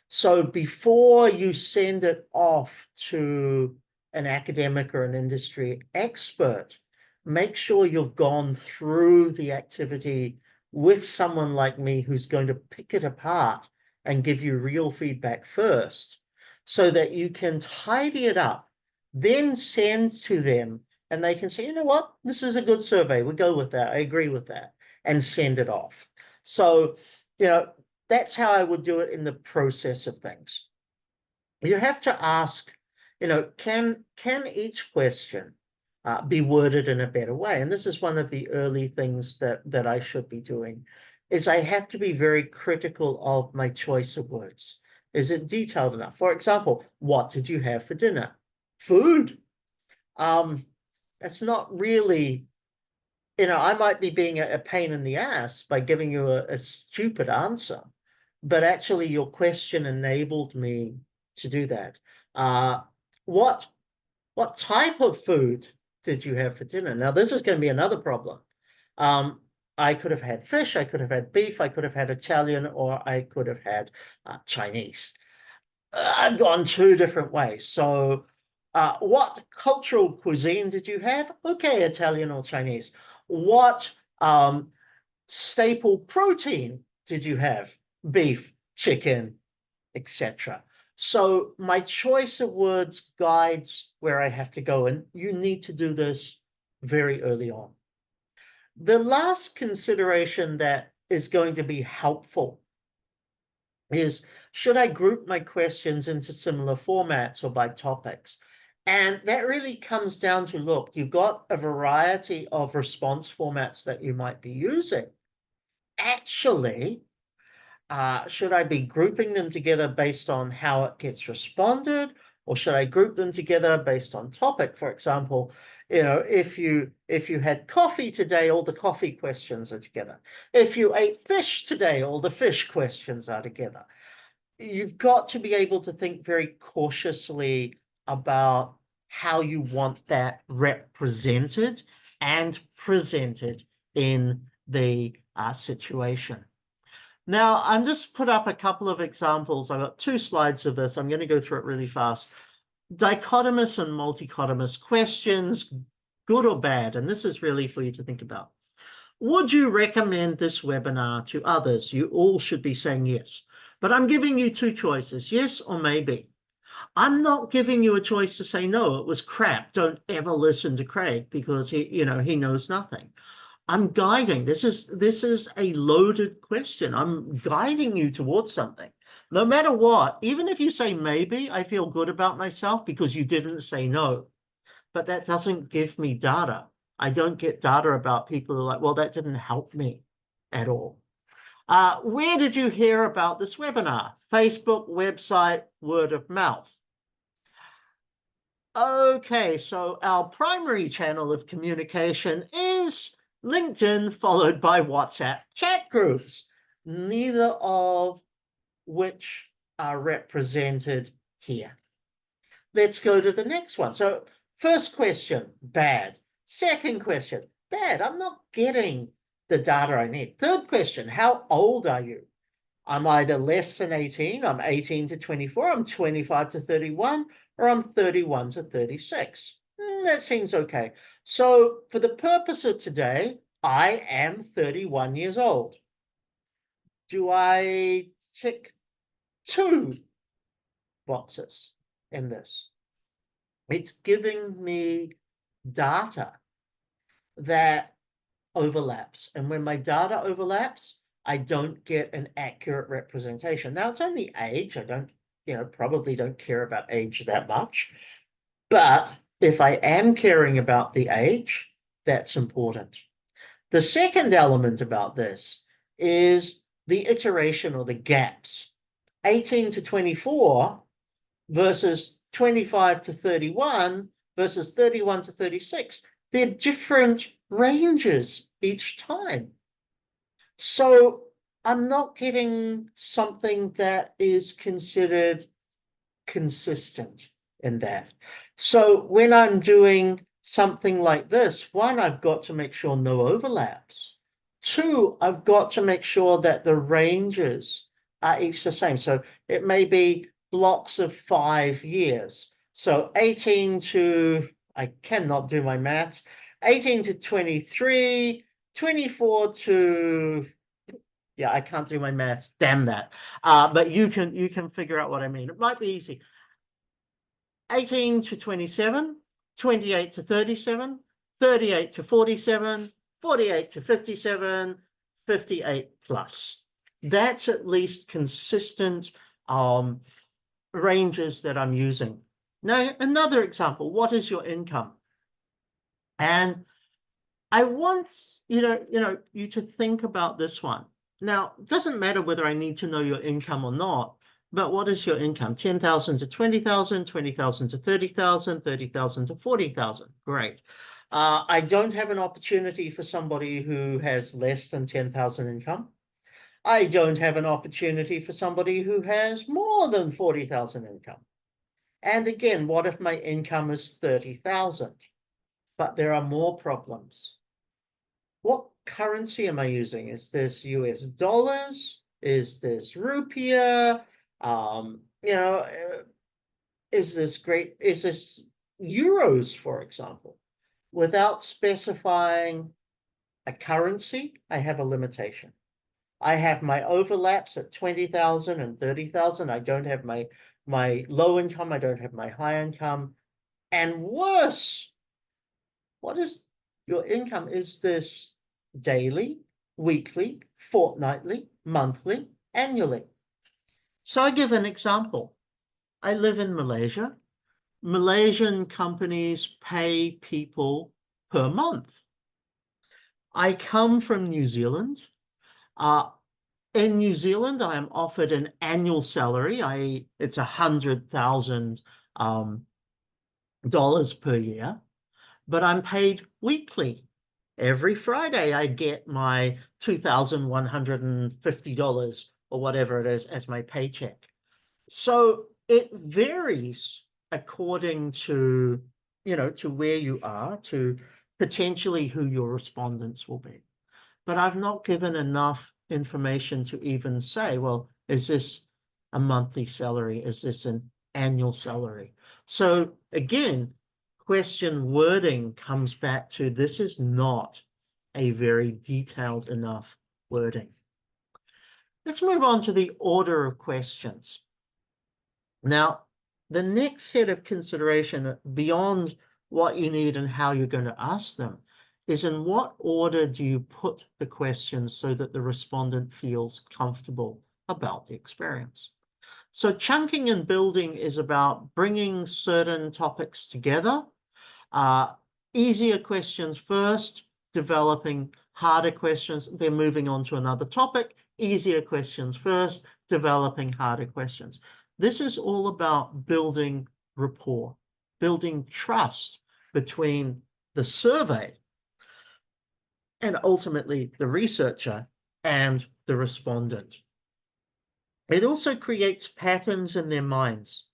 So before you send it off to an academic or an industry expert, make sure you've gone through the activity with someone like me who's going to pick it apart and give you real feedback first, so that you can tidy it up, then send to them, and they can say, you know what, this is a good survey. We go with that. I agree with that, and send it off. So, you know, that's how I would do it in the process of things. You have to ask, you know, can each question be worded in a better way? And this is one of the early things that I should be doing, is I have to be very critical of my choice of words. Is it detailed enough? For example, what did you have for dinner? Food. That's not really, you know, I might be being a pain in the ass by giving you a stupid answer, but actually your question enabled me to do that. What type of food did you have for dinner? Now, this is going to be another problem. I could have had fish, I could have had beef, I could have had Italian, or I could have had Chinese. I've gone two different ways. So what cultural cuisine did you have? Okay, Italian or Chinese. What staple protein did you have? Beef, chicken, etc. So my choice of words guides where I have to go, and you need to do this very early on. The last consideration that is going to be helpful is, should I group my questions into similar formats or by topics? And that really comes down to, look, you've got a variety of response formats that you might be using. Actually, should I be grouping them together based on how it gets responded, or should I group them together based on topic? For example, you know, if you had coffee today, all the coffee questions are together. If you ate fish today, all the fish questions are together. You've got to be able to think very cautiously about how you want that represented and presented in the situation. Now, I'm just put up a couple of examples. I've got 2 slides of this. I'm going to go through it really fast. Dichotomous and multichotomous questions, good or bad? And this is really for you to think about. Would you recommend this webinar to others? You all should be saying yes. But I'm giving you two choices, yes or maybe. I'm not giving you a choice to say, no, it was crap. Don't ever listen to Craig because he knows nothing. I'm guiding. This is a loaded question. I'm guiding you towards something. No matter what, even if you say maybe, I feel good about myself because you didn't say no. But that doesn't give me data. I don't get data about people who are like, well, that didn't help me at all. Where did you hear about this webinar? Facebook, website, word of mouth. Okay, so our primary channel of communication is LinkedIn, followed by WhatsApp chat groups, neither of which are represented here. Let's go to the next one. So first question, bad. Second question, bad. I'm not getting the data I need. Third question, how old are you? I'm either less than 18, I'm 18 to 24, I'm 25 to 31, or I'm 31 to 36. That seems okay. So for the purpose of today, I am 31 years old. Do I tick 2 boxes in this? It's giving me data that overlaps. And when my data overlaps, I don't get an accurate representation. Now it's only age. I don't, probably don't care about age that much. But if I am caring about the age, that's important. The second element about this is the iteration or the gaps. 18 to 24 versus 25 to 31 versus 31 to 36. They're different ranges each time. So I'm not getting something that is considered consistent in that. So when I'm doing something like this, one, I've got to make sure no overlaps. Two, I've got to make sure that the ranges are each the same. So it may be blocks of 5 years. So 18 to, I cannot do my maths, 18 to 23, 24 to, yeah, I can't do my maths, damn that. But you can figure out what I mean. It might be easy. 18 to 27, 28 to 37, 38 to 47, 48 to 57, 58 plus. That's at least consistent ranges that I'm using. Now, another example, what is your income? And I want you to think about this one. Now, it doesn't matter whether I need to know your income or not, but what is your income? 10,000 to 20,000, 20,000 to 30,000, 30,000 to 40,000. Great. I don't have an opportunity for somebody who has less than 10,000 income. I don't have an opportunity for somebody who has more than 40,000 income. And again, what if my income is 30,000? But there are more problems. What currency am I using? Is this US dollars? Is this rupiah? Is this euros, for example? Without specifying a currency, I have a limitation. I have my overlaps at 20,000 and 30,000. I don't have my low income. I don't have my high income. And worse, what is your income? Is this daily, weekly, fortnightly, monthly, annually? So I give an example. I live in Malaysia. Malaysian companies pay people per month. I come from New Zealand. In New Zealand, I am offered an annual salary. It's $100,000 dollars per year, but I'm paid weekly. Every Friday, I get my $2,150 or whatever it is as my paycheck. So it varies according to, to where you are, to potentially who your respondents will be. But I've not given enough information to even say, well, is this a monthly salary? Is this an annual salary? So again, question wording comes back to this is not a very detailed enough wording. Let's move on to the order of questions. Now, the next set of consideration beyond what you need and how you're going to ask them is in what order do you put the questions so that the respondent feels comfortable about the experience. So chunking and building is about bringing certain topics together. Easier questions first, developing harder questions, then moving on to another topic. Easier questions first, developing harder questions. This is all about building rapport, building trust between the survey and ultimately the researcher and the respondent. It also creates patterns in their minds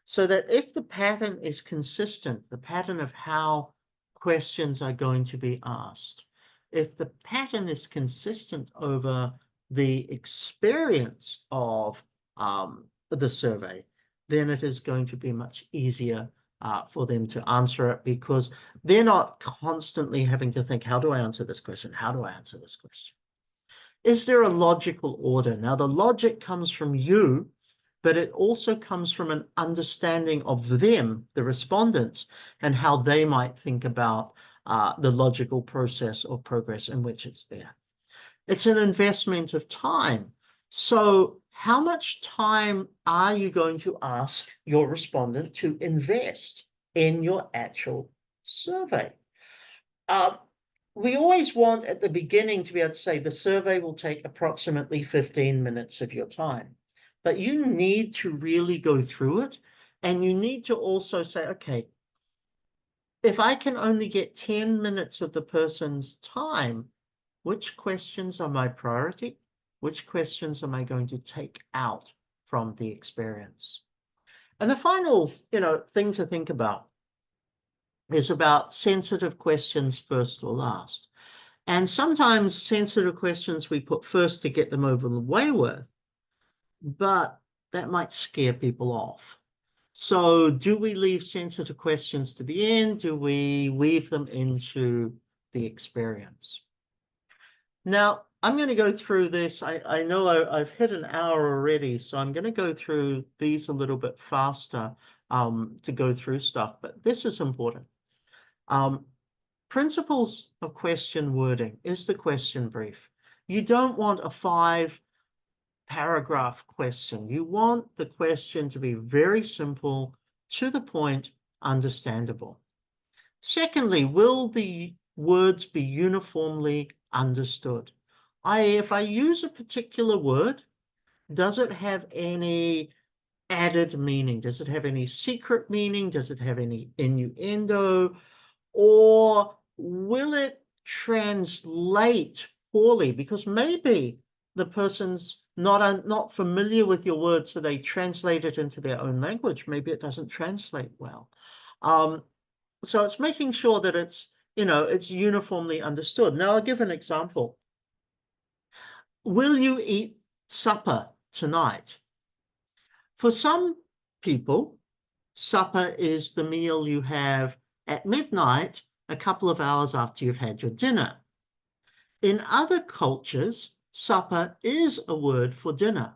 so that if the pattern is consistent, the pattern of how questions are going to be asked, if the pattern is consistent over the experience of the survey, then it is going to be much easier for them to answer it because they're not constantly having to think, how do I answer this question? How do I answer this question? Is there a logical order? Now, the logic comes from you, but it also comes from an understanding of them, the respondents, and how they might think about the logical process or progress in which it's there. It's an investment of time. So how much time are you going to ask your respondent to invest in your actual survey? We always want at the beginning to be able to say the survey will take approximately 15 minutes of your time, but you need to really go through it. And you need to also say, okay, if I can only get 10 minutes of the person's time, which questions are my priority? Which questions am I going to take out from the experience? And the final, thing to think about is about sensitive questions first or last. And sometimes sensitive questions we put first to get them over the way with, but that might scare people off. So do we leave sensitive questions to the end? Do we weave them into the experience? Now, I'm going to go through this. I know I've hit an hour already, so I'm going to go through these a little bit faster to go through stuff, but this is important. Principles of question wording is the question brief. You don't want a 5-paragraph question. You want the question to be very simple, to the point, understandable. Secondly, will the words be uniformly understood? If I use a particular word, does it have any added meaning? Does it have any secret meaning? Does it have any innuendo? Or will it translate poorly? Because maybe the person's not familiar with your word, so they translate it into their own language. Maybe it doesn't translate well. So it's making sure that it's uniformly understood. Now, I'll give an example. Will you eat supper tonight? For some people, supper is the meal you have at midnight, a couple of hours after you've had your dinner. In other cultures, supper is a word for dinner,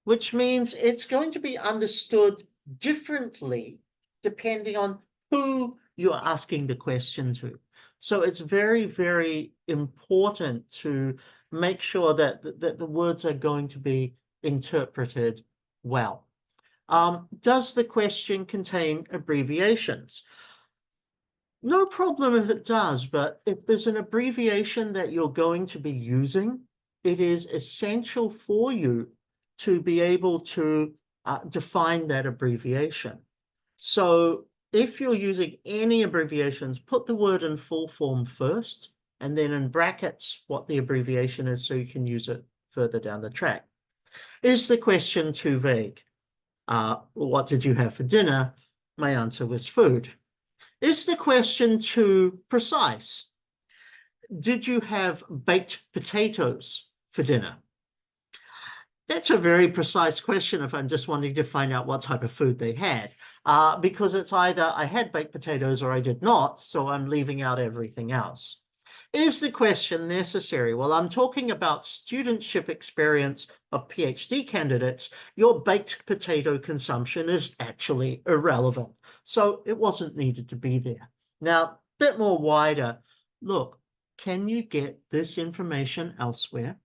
which means it's going to be understood differently depending on who you're asking the question to. So it's very, very important to make sure that the words are going to be interpreted well. Does the question contain abbreviations? No problem if it does, but if there's an abbreviation that you're going to be using, it is essential for you to be able to define that abbreviation. So if you're using any abbreviations, put the word in full form first, and then in brackets what the abbreviation is so you can use it further down the track. Is the question too vague? What did you have for dinner? My answer was food. Is the question too precise? Did you have baked potatoes for dinner? That's a very precise question if I'm just wanting to find out what type of food they had, because it's either I had baked potatoes or I did not, so I'm leaving out everything else. Is the question necessary? Well, I'm talking about studentship experience of PhD candidates. Your baked potato consumption is actually irrelevant. So it wasn't needed to be there. Now, a bit more wider. Look, can you get this information elsewhere?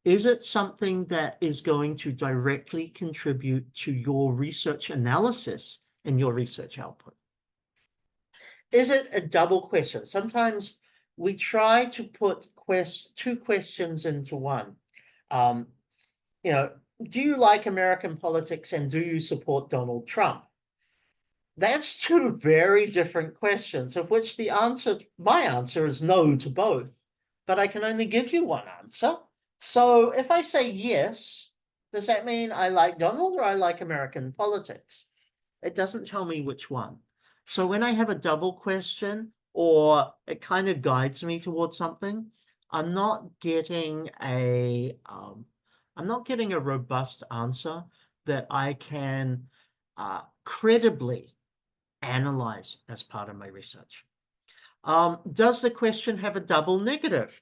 Is it something that is going to directly contribute to your research analysis and your research output? Is it a double question? Sometimes we try to put two questions into one. Um, you know, do you like American politics and do you support Donald Trump? That's two very different questions, of which my answer is no to both, but I can only give you one answer. So if I say yes, does that mean I like Donald or I like American politics? It doesn't tell me which one. So when I have a double question or it kind of guides me towards something, I'm not getting a I'm not getting a robust answer that I can credibly analyze as part of my research. Does the question have a double negative?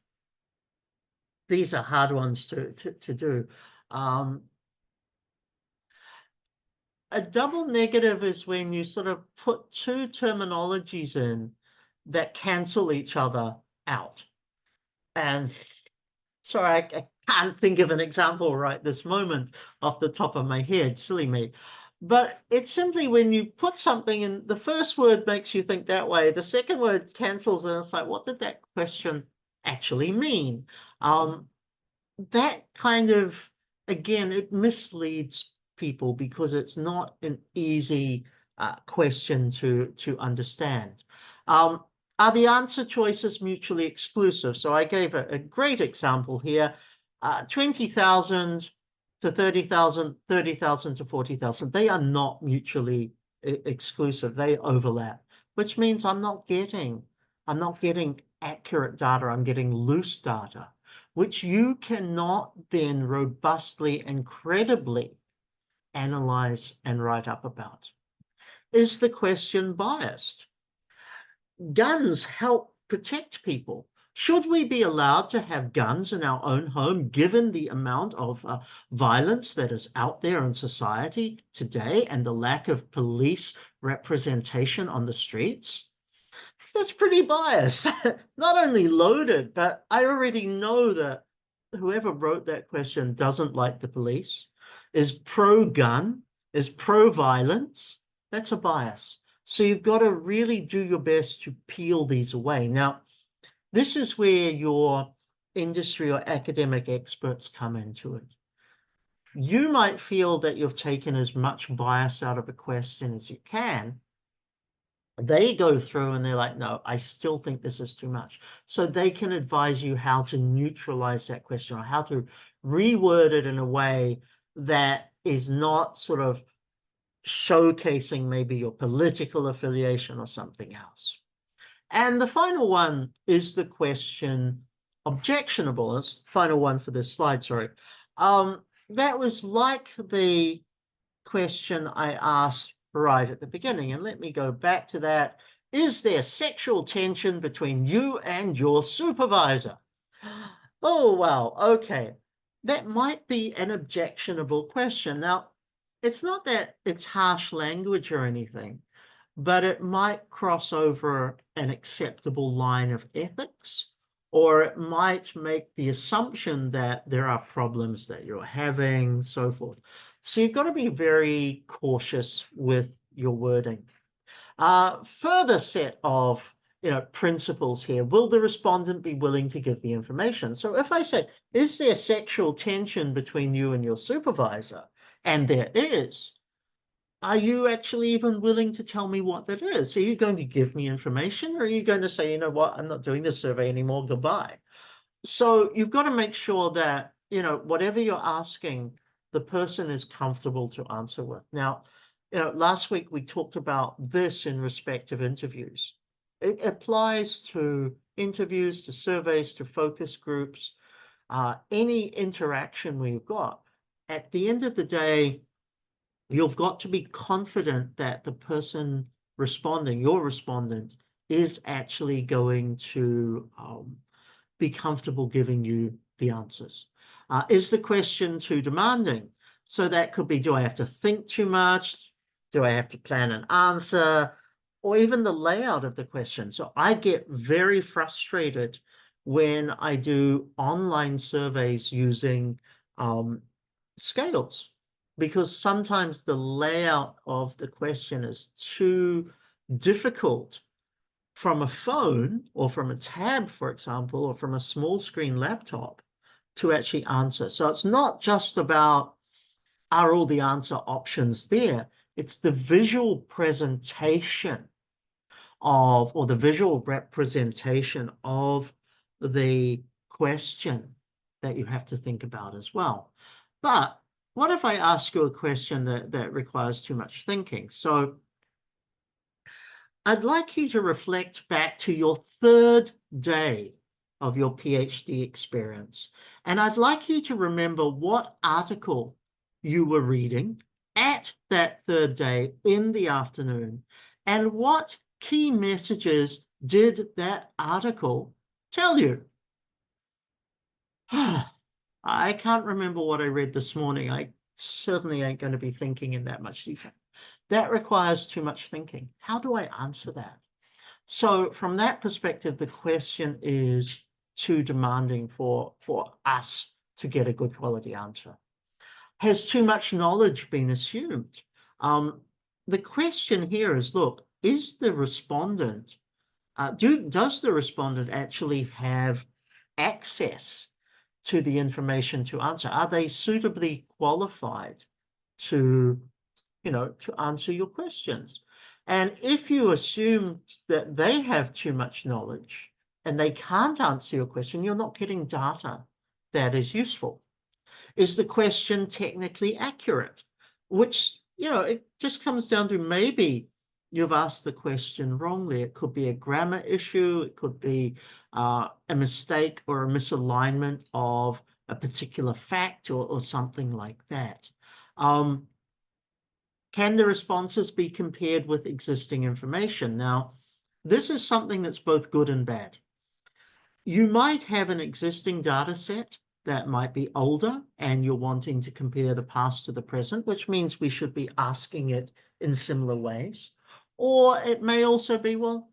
These are hard ones to do. A double negative is when you sort of put two terminologies in that cancel each other out. And sorry, I can't think of an example right this moment off the top of my head, silly me. But it's simply when you put something in, the first word makes you think that way, the second word cancels, and it's like, what did that question actually mean? That kind of, again, it misleads people because it's not an easy question to understand. Are the answer choices mutually exclusive? So I gave a great example here, 20,000 to 30,000, 30,000 to 40,000. They are not mutually exclusive. They overlap, which means I'm not getting accurate data. I'm getting loose data, which you cannot then robustly and credibly analyze and write up about. Is the question biased? Guns help protect people. Should we be allowed to have guns in our own home, given the amount of violence that is out there in society today and the lack of police representation on the streets? That's pretty biased. Not only loaded, but I already know that whoever wrote that question doesn't like the police, is pro-gun, is pro-violence. That's a bias. So you've got to really do your best to peel these away. Now, this is where your industry or academic experts come into it. You might feel that you've taken as much bias out of a question as you can. They go through and they're like, no, I still think this is too much. So they can advise you how to neutralize that question or how to reword it in a way that is not sort of showcasing maybe your political affiliation or something else. And the final one is the question objectionable. That's the final one for this slide, sorry. That was like the question I asked right at the beginning. And let me go back to that. Is there sexual tension between you and your supervisor? Oh, well, okay. That might be an objectionable question. Now, it's not that it's harsh language or anything, but it might cross over an acceptable line of ethics, or it might make the assumption that there are problems that you're having, so forth. So you've got to be very cautious with your wording. Further set of principles here. Will the respondent be willing to give the information? So if I say, is there sexual tension between you and your supervisor? And there is. Are you actually even willing to tell me what that is? Are you going to give me information, or are you going to say, you know what, I'm not doing this survey anymore, goodbye? So you've got to make sure that, whatever you're asking, the person is comfortable to answer with. Now, last week we talked about this in respect of interviews. It applies to interviews, to surveys, to focus groups, any interaction we've got. At the end of the day, you've got to be confident that the person responding, your respondent, is actually going to be comfortable giving you the answers? Is the question too demanding? So that could be, do I have to think too much? Do I have to plan an answer? Or even the layout of the question. So I get very frustrated when I do online surveys using scales, because sometimes the layout of the question is too difficult from a phone or from a tab, for example, or from a small screen laptop to actually answer. So it's not just about, are all the answer options there? It's the visual presentation of, or the visual representation of the question that you have to think about as well. But what if I ask you a question that requires too much thinking? So I'd like you to reflect back to your third day of your PhD experience. And I'd like you to remember what article you were reading at that third day in the afternoon, and what key messages did that article tell you? I can't remember what I read this morning. I certainly ain't going to be thinking in that much detail. That requires too much thinking. How do I answer that? So from that perspective, the question is too demanding for us to get a good quality answer. Has too much knowledge been assumed? The question here is, look, is the respondent, does the respondent actually have access to the information to answer? Are they suitably qualified to, to answer your questions? And if you assume that they have too much knowledge and they can't answer your question, you're not getting data that is useful. Is the question technically accurate? Which, it just comes down to, maybe you've asked the question wrongly. It could be a grammar issue. It could be a mistake or a misalignment of a particular fact or something like that. Can the responses be compared with existing information? Now, this is something that's both good and bad. You might have an existing data set that might be older, and you're wanting to compare the past to the present, which means we should be asking it in similar ways. Or it may also be, well,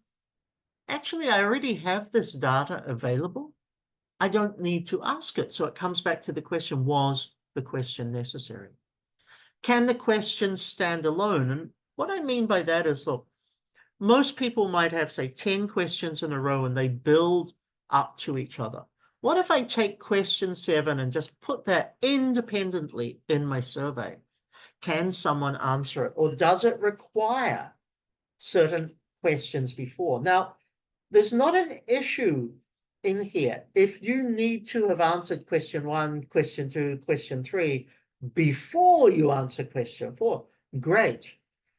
actually, I already have this data available. I don't need to ask it. So it comes back to the question, was the question necessary? Can the question stand alone? And what I mean by that is, look, most people might have, say, 10 questions in a row and they build up to each other. What if I take question 7 and just put that independently in my survey? Can someone answer it? Or does it require certain questions before? Now, there's not an issue in here. If you need to have answered question 1, question 2, question 3 before you answer question 4, great.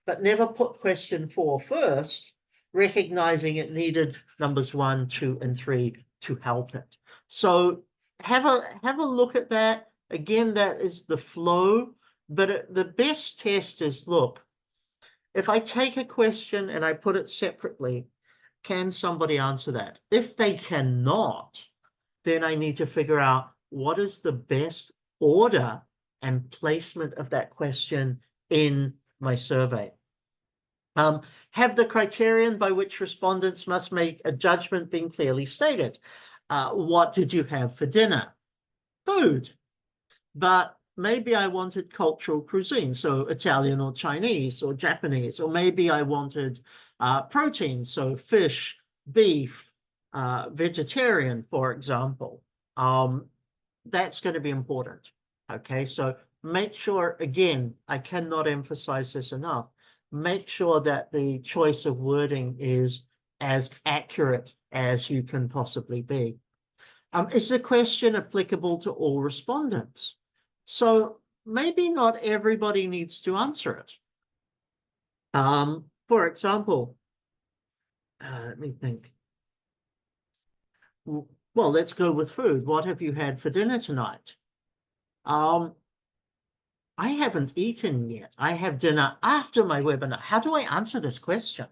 But never put question 4 first, recognizing it needed numbers 1, 2, and 3 to help it. So have a look at that. Again, that is the flow. But the best test is, look, if I take a question and I put it separately, can somebody answer that? If they cannot, then I need to figure out what is the best order and placement of that question in my survey. Have the criterion by which respondents must make a judgment been clearly stated? What did you have for dinner? Food. But maybe I wanted cultural cuisine, so Italian or Chinese or Japanese, or maybe I wanted protein, so fish, beef, vegetarian, for example. That's going to be important. Okay, so make sure, again, I cannot emphasize this enough, make sure that the choice of wording is as accurate as you can possibly be. Is the question applicable to all respondents? So maybe not everybody needs to answer it. For example, let me think. Well, let's go with food. What have you had for dinner tonight? I haven't eaten yet. I have dinner after my webinar. How do I answer this question?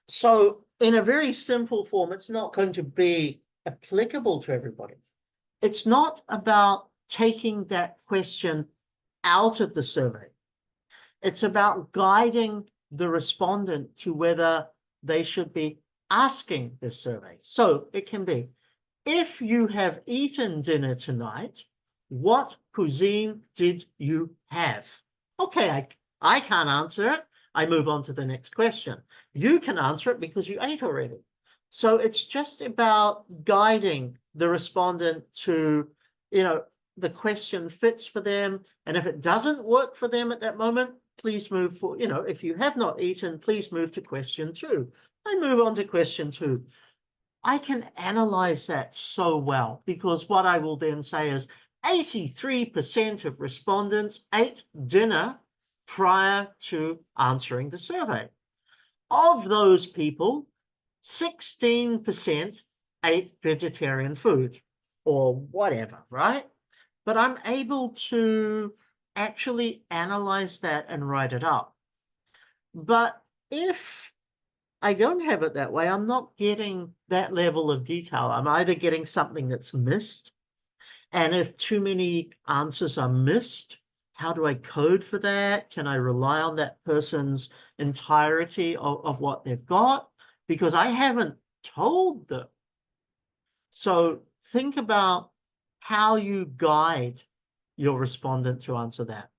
So in a very simple form, it's not going to be applicable to everybody. It's not about taking that question out of the survey. It's about guiding the respondent to whether they should be asking this survey. So it can be, if you have eaten dinner tonight, what cuisine did you have? Okay, I can't answer it. I move on to the next question. You can answer it because you ate already. So it's just about guiding the respondent to, the question fits for them. And if it doesn't work for them at that moment, please move for, if you have not eaten, please move to question 2. I move on to question 2. I can analyze that so well, because what I will then say is 83% of respondents ate dinner prior to answering the survey. Of those people, 16% ate vegetarian food or whatever, right? But I'm able to actually analyze that and write it up. But if I don't have it that way, I'm not getting that level of detail. I'm either getting something that's missed, and if too many answers are missed, how do I code for that? Can I rely on that person's entirety of what they've got? Because I haven't told them. So think about how you guide your respondent to answer that.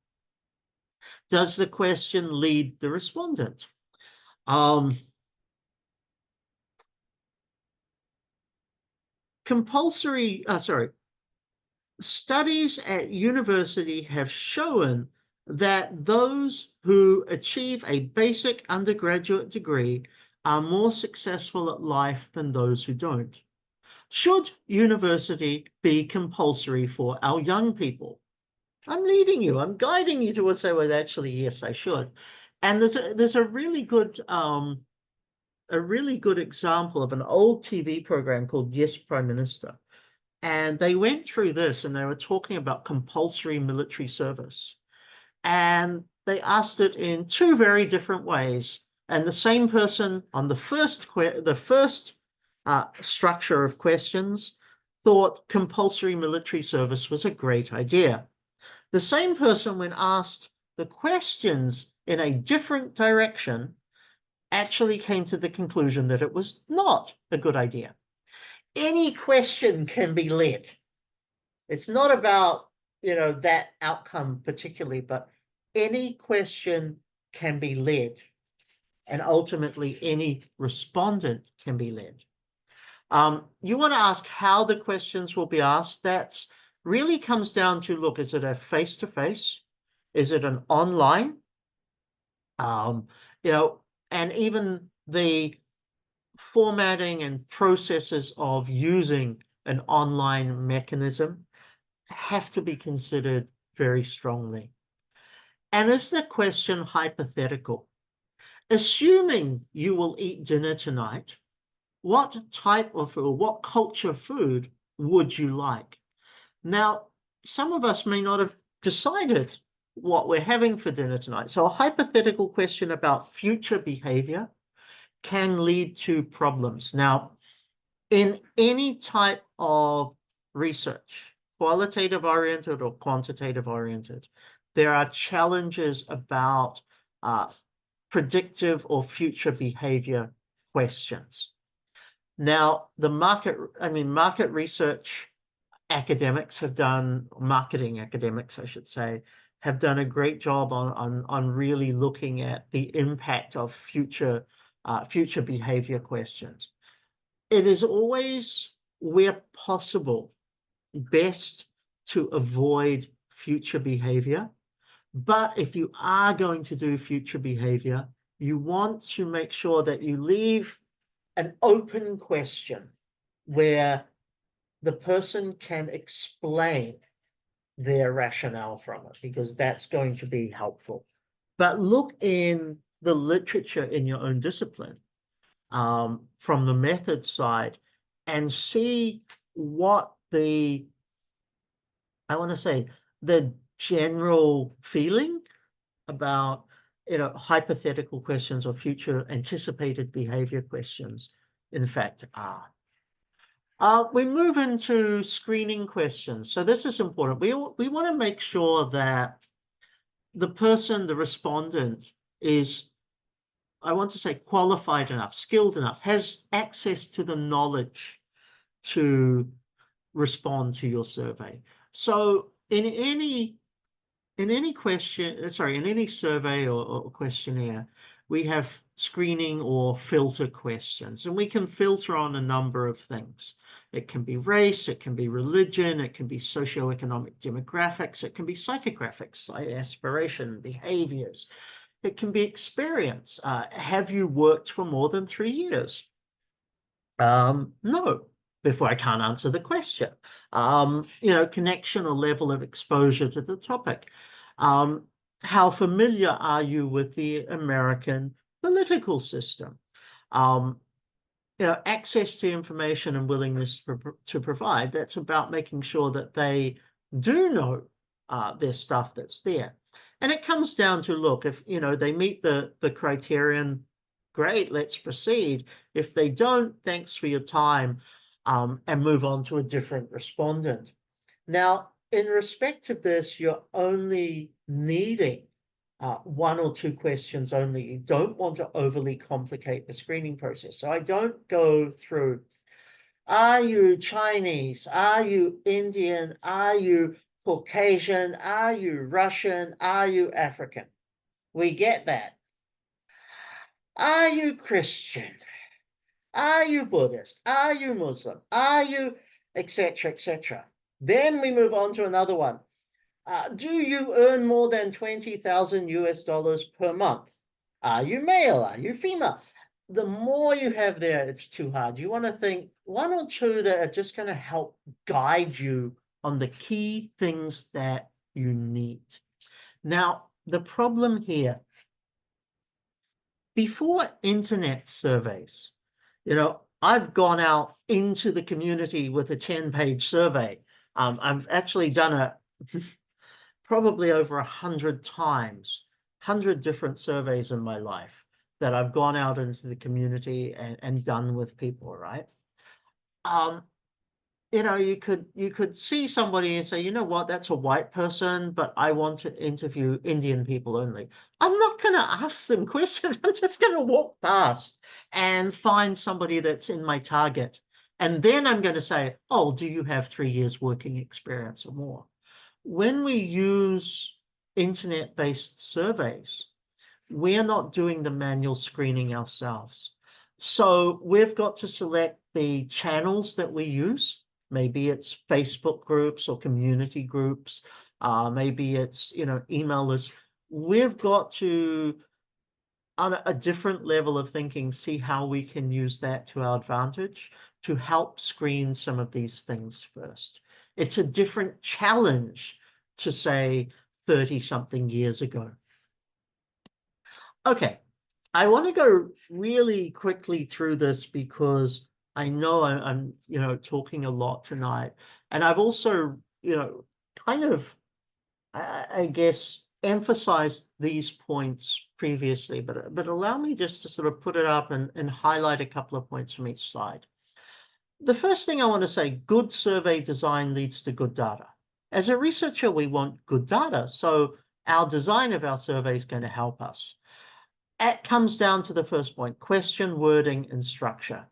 Does the question lead the respondent? Studies at university have shown that those who achieve a basic undergraduate degree are more successful at life than those who don't. Should university be compulsory for our young people? I'm leading you, I'm guiding you towards say, well, actually, yes, I should. And there's a really good example of an old TV program called Yes, Prime Minister. And they went through this and they were talking about compulsory military service. And they asked it in 2 very different ways. And the same person on the first structure of questions thought compulsory military service was a great idea. The same person, when asked the questions in a different direction, actually came to the conclusion that it was not a good idea. Any question can be led. It's not about, that outcome particularly, but any question can be led, and ultimately any respondent can be led. You want to ask how the questions will be asked. That's really comes down to, look, is it a face-to-face? Is it an online? And even the formatting and processes of using an online mechanism have to be considered very strongly. And is the question hypothetical? Assuming you will eat dinner tonight, what type of food, what culture food would you like? Now, some of us may not have decided what we're having for dinner tonight. So a hypothetical question about future behavior can lead to problems. Now, in any type of research, qualitative oriented or quantitative oriented, there are challenges about predictive or future behavior questions. Now, market research academics have done, marketing academics, I should say, have done a great job on really looking at the impact of future behavior questions. It is always, where possible, best to avoid future behavior. But if you are going to do future behavior, you want to make sure that you leave an open question where the person can explain their rationale from it, because that's going to be helpful. But look in the literature in your own discipline, from the method side, and see what the general feeling about hypothetical questions or future anticipated behavior questions in fact are. We move into screening questions. So this is important. We want to make sure that the person, the respondent, is, I want to say, qualified enough, skilled enough, has access to the knowledge to respond to your survey. So in any question, sorry, in any survey or questionnaire, we have screening or filter questions, and we can filter on a number of things. It can be race, it can be religion, it can be socioeconomic demographics, it can be psychographics, aspiration, behaviors. It can be experience. Have you worked for more than 3 years? No, before I can't answer the question. Connection or level of exposure to the topic. Um, how familiar are you with the American political system? Um, access to information and willingness to provide. That's about making sure that they do know their stuff that's there. And it comes down to, look, if they meet the criterion, great, let's proceed. If they don't, thanks for your time, and move on to a different respondent. Now, in respect of this, you're only needing one or two questions only. You don't want to overly complicate the screening process. So I don't go through, are you Chinese? Are you Indian? Are you Caucasian? Are you Russian? Are you African? We get that. Are you Christian? Are you Buddhist? Are you Muslim? Are you etc., etc.? Then we move on to another one. Do you earn more than 20,000 US dollars per month? Are you male? Are you female? The more you have there, it's too hard. You want to think one or two that are just going to help guide you on the key things that you need. Now, the problem here, before internet surveys, I've gone out into the community with a 10-page survey. I've actually done it probably over 100 times, 100 different surveys in my life that I've gone out into the community and done with people, right? Um, you could see somebody and say, you know what, that's a white person, but I want to interview Indian people only. I'm not going to ask them questions. I'm just going to walk past and find somebody that's in my target. And then I'm going to say, oh, do you have 3 years working experience or more? When we use internet-based surveys, we're not doing the manual screening ourselves. So we've got to select the channels that we use. Maybe it's Facebook groups or community groups. Maybe it's, email lists. We've got to, on a different level of thinking, see how we can use that to our advantage to help screen some of these things first. It's a different challenge to say 30 something years ago. Okay, I want to go really quickly through this because I know I'm talking a lot tonight. And I've also, kind of, I guess, emphasized these points previously, but allow me just to sort of put it up and highlight a couple of points from each side. The first thing I want to say, good survey design leads to good data. As a researcher, we want good data, so our design of our survey is going to help us. It comes down to the first point, question, wording, and structure.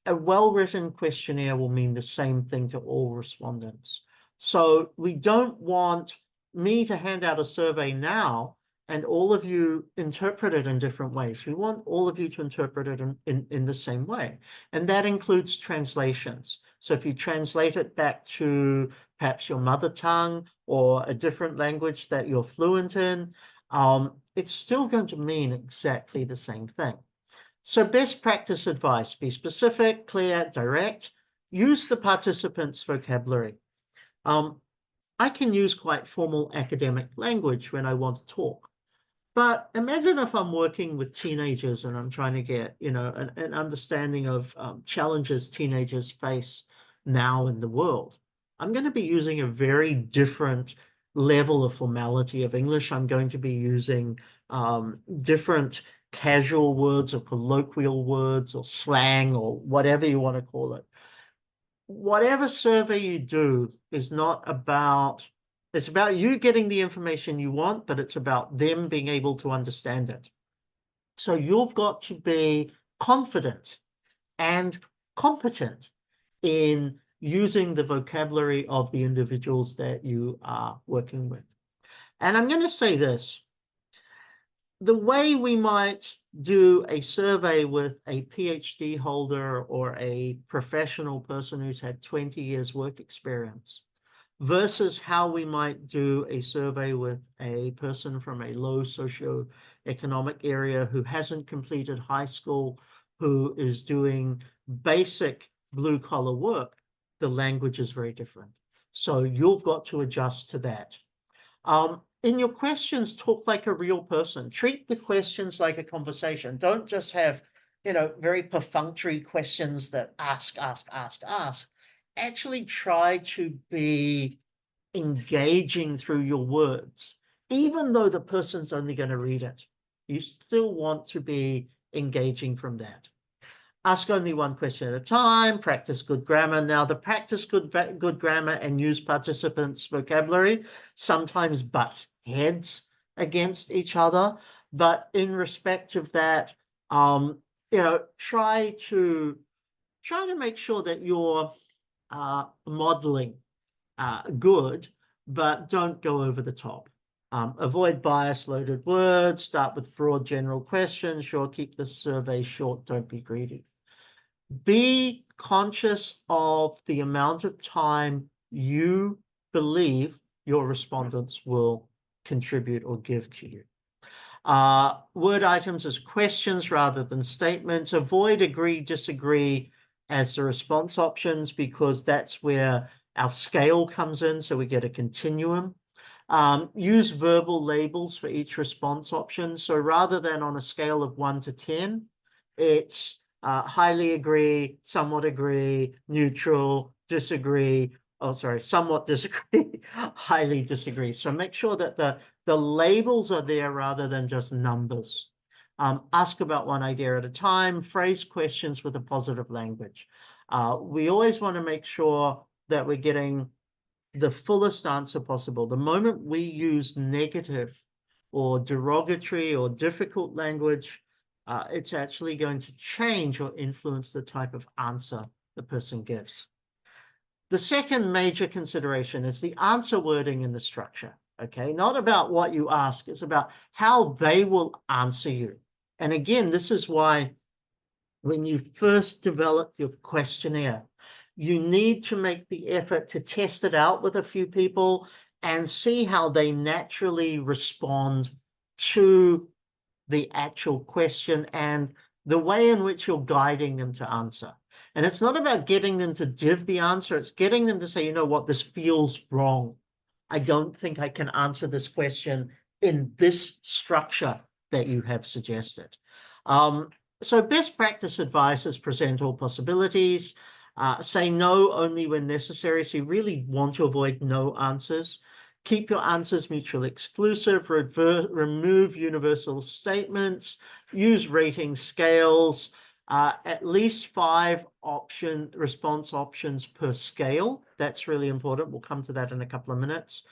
A well-written questionnaire will mean the same thing to all respondents. So we don't want me to hand out a survey now and all of you interpret it in different ways. We want all of you to interpret it in the same way. And that includes translations. So if you translate it back to perhaps your mother tongue or a different language that you're fluent in, it's still going to mean exactly the same thing. So best practice advice, be specific, clear, direct, use the participants' vocabulary. I can use quite formal academic language when I want to talk. But imagine if I'm working with teenagers and I'm trying to get, an understanding of challenges teenagers face now in the world. I'm going to be using a very different level of formality of English. I'm going to be using different casual words or colloquial words or slang or whatever you want to call it. whatever survey you do is not about, it's about you getting the information you want, but it's about them being able to understand it. So you've got to be confident and competent in using the vocabulary of the individuals that you are working with. And I'm going to say this, the way we might do a survey with a PhD holder or a professional person who's had 20 years work experience versus how we might do a survey with a person from a low socioeconomic area who hasn't completed high school, who is doing basic blue collar work, the language is very different. So you've got to adjust to that. In your questions, talk like a real person. Treat the questions like a conversation. Don't just have, very perfunctory questions that ask. Actually try to be engaging through your words, even though the person's only going to read it. You still want to be engaging from that. Ask only one question at a time, practice good grammar. Now, the practice good grammar and use participants' vocabulary sometimes butts heads against each other, but in respect of that, try to make sure that you're modeling good, but don't go over the top. Avoid bias-loaded words, start with broad general questions. Sure, keep the survey short, don't be greedy. Be conscious of the amount of time you believe your respondents will contribute or give to you. Word items as questions rather than statements. Avoid agree, disagree as the response options, because that's where our scale comes in, so we get a continuum. Use verbal labels for each response option. So rather than on a scale of 1 to 10, it's highly agree, somewhat agree, neutral, disagree, somewhat disagree, highly disagree. So make sure that the labels are there rather than just numbers. Ask about one idea at a time, phrase questions with a positive language. We always want to make sure that we're getting the fullest answer possible. The moment we use negative or derogatory or difficult language, it's actually going to change or influence the type of answer the person gives. The second major consideration is the answer wording and the structure, okay? Not about what you ask, it's about how they will answer you. And again, this is why when you first develop your questionnaire, you need to make the effort to test it out with a few people and see how they naturally respond to the actual question and the way in which you're guiding them to answer. And it's not about getting them to give the answer, it's getting them to say, you know what, this feels wrong. I don't think I can answer this question in this structure that you have suggested. So best practice advice is present all possibilities. Say no only when necessary. So you really want to avoid no answers. Keep your answers mutually exclusive. Remove universal statements. Use rating scales. At least 5 response options per scale. That's really important. We'll come to that in a couple of minutes.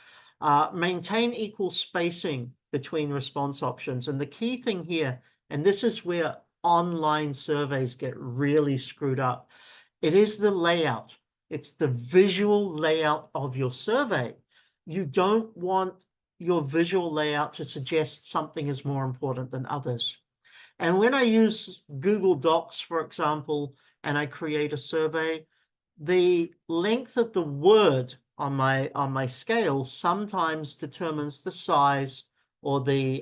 Maintain equal spacing between response options. And the key thing here, and this is where online surveys get really screwed up, it is the layout. It's the visual layout of your survey. You don't want your visual layout to suggest something is more important than others. And when I use Google Docs, for example, and I create a survey, the length of the word on my scale sometimes determines the size or the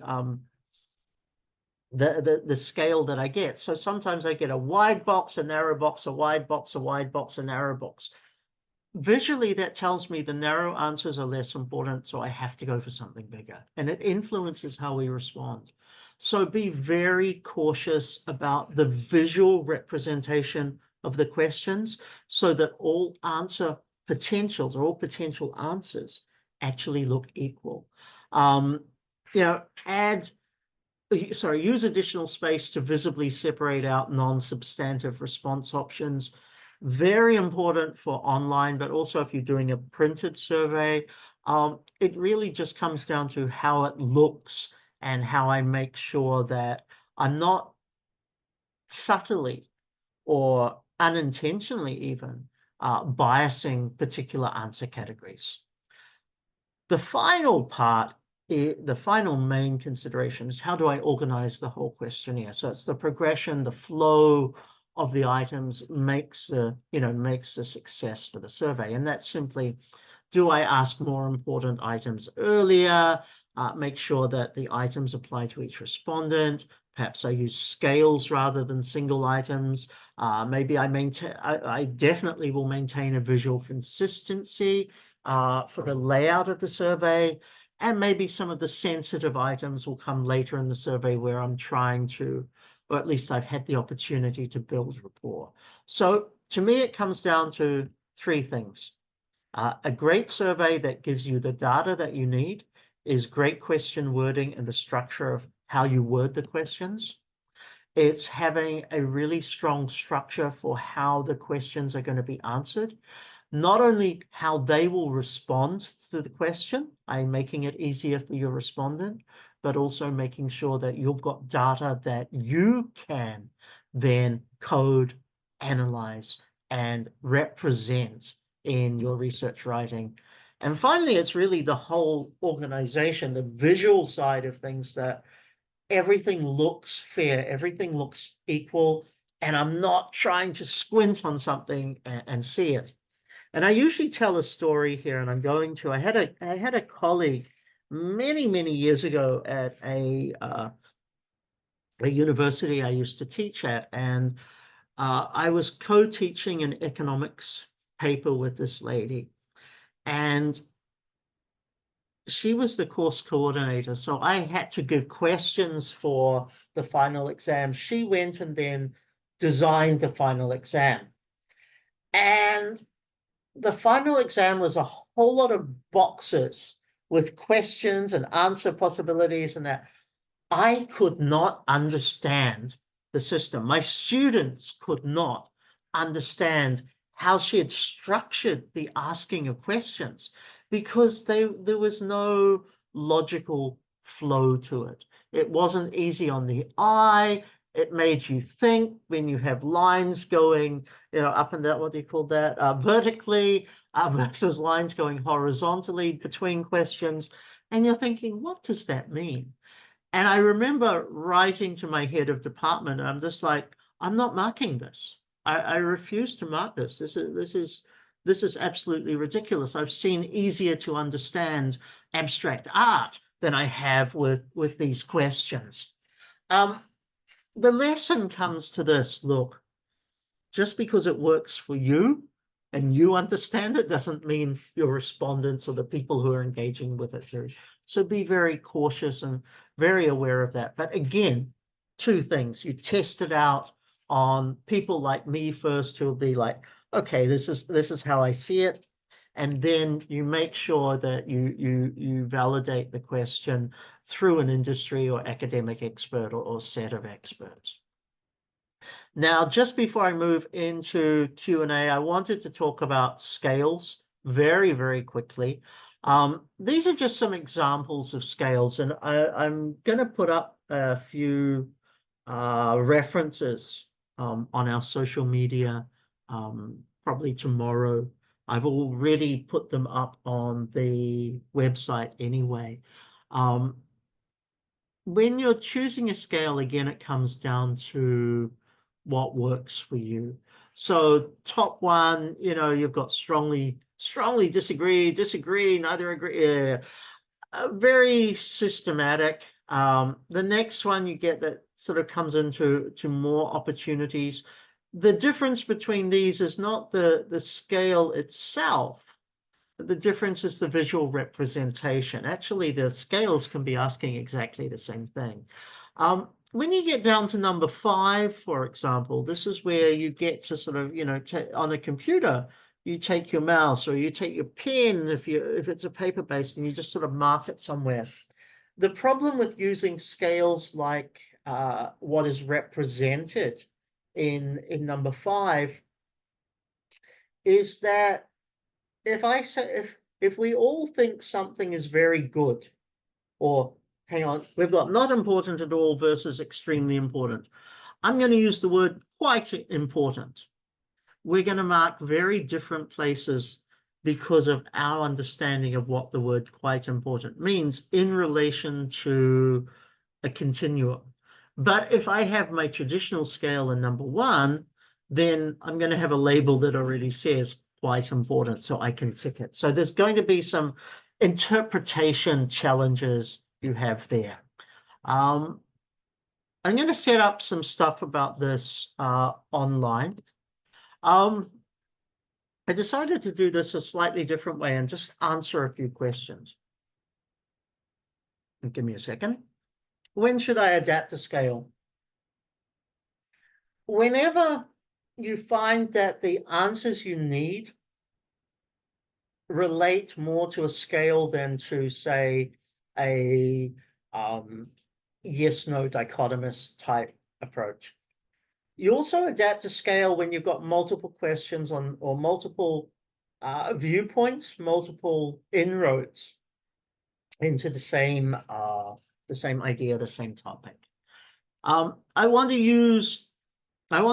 scale that I get. So sometimes I get a wide box, a narrow box, a wide box, a wide box, a narrow box. Visually, that tells me the narrow answers are less important, so I have to go for something bigger. And it influences how we respond. So be very cautious about the visual representation of the questions so that all answer potentials or all potential answers actually look equal. Use additional space to visibly separate out non-substantive response options. Very important for online, but also if you're doing a printed survey. It really just comes down to how it looks and how I make sure that I'm not subtly or unintentionally even biasing particular answer categories. The final part, the final main consideration is how do I organize the whole questionnaire? So it's the progression, the flow of the items makes the success for the survey. And that's simply, do I ask more important items earlier? Make sure that the items apply to each respondent. Perhaps I use scales rather than single items. Maybe I definitely will maintain a visual consistency for the layout of the survey. And maybe some of the sensitive items will come later in the survey where I'm trying to, or at least I've had the opportunity to build rapport. So to me, it comes down to three things. A great survey that gives you the data that you need is great question wording and the structure of how you word the questions. It's having a really strong structure for how the questions are going to be answered. Not only how they will respond to the question, I'm making it easier for your respondent, but also making sure that you've got data that you can then code, analyze, and represent in your research writing. And finally, it's really the whole organization, the visual side of things, that everything looks fair, everything looks equal, and I'm not trying to squint on something and see it. And I usually tell a story here, and I had a colleague many years ago at a university I used to teach at, and I was co-teaching an economics paper with this lady, and she was the course coordinator, so I had to give questions for the final exam. She went and then designed the final exam. And the final exam was a whole lot of boxes with questions and answer possibilities and that. I could not understand the system. My students could not understand how she had structured the asking of questions because there was no logical flow to it. It wasn't easy on the eye. It made you think when you have lines going, up and down, what do you call that? Vertically versus lines going horizontally between questions. And you're thinking, what does that mean? And I remember writing to my head of department, and I'm just like, I'm not marking this. I refuse to mark this. This is absolutely ridiculous. I've seen easier to understand abstract art than I have with these questions. The lesson comes to this, look, just because it works for you and you understand it doesn't mean your respondents or the people who are engaging with it do. So be very cautious and very aware of that. But again, two things. You test it out on people like me first, who'll be like, okay, this is how I see it. And then you make sure that you validate the question through an industry or academic expert or set of experts. Now, just before I move into Q&A, I wanted to talk about scales very quickly. These are just some examples of scales, and I'm going to put up a few references on our social media probably tomorrow. I've already put them up on the website anyway. When you're choosing a scale, again, it comes down to what works for you. So top one, you've got strongly disagree, neither agree. Yeah. Very systematic. The next one you get that sort of comes into more opportunities. The difference between these is not the scale itself. The difference is the visual representation. Actually, the scales can be asking exactly the same thing. When you get down to number 5, for example, this is where you get to sort of, on a computer, you take your mouse or you take your pen if it's a paper-based and you just sort of mark it somewhere. The problem with using scales like what is represented in number 5 is that if I say, if we all think something is very good, or hang on, we've got not important at all versus extremely important. I'm going to use the word quite important. We're going to mark very different places because of our understanding of what the word quite important means in relation to a continuum. But if I have my traditional scale in number one, then I'm going to have a label that already says quite important, so I can tick it. So there's going to be some interpretation challenges you have there. I'm going to set up some stuff about this online. I decided to do this a slightly different way and just answer a few questions. Give me a second. When should I adapt to scale? Whenever you find that the answers you need relate more to a scale than to, say, a yes-no dichotomous type approach. You also adapt to scale when you've got multiple questions on, or multiple viewpoints, multiple inroads into the same idea, the same topic. I want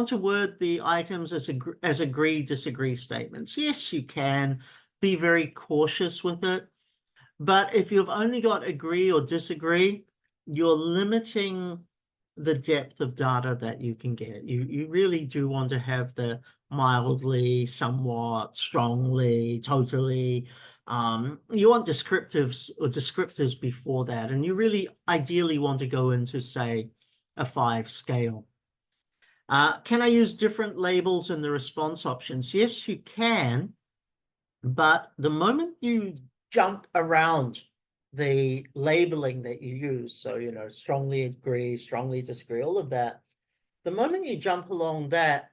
to word the items as agree, disagree statements. Yes, you can be very cautious with it, but if you've only got agree or disagree, you're limiting the depth of data that you can get. You really do want to have the mildly, somewhat, strongly, totally. You want descriptives or descriptors before that, and you really ideally want to go into, say, a 5 scale. Can I use different labels in the response options? Yes, you can, but the moment you jump around the labeling that you use, so, you know, strongly agree, strongly disagree, all of that, the moment you jump along that,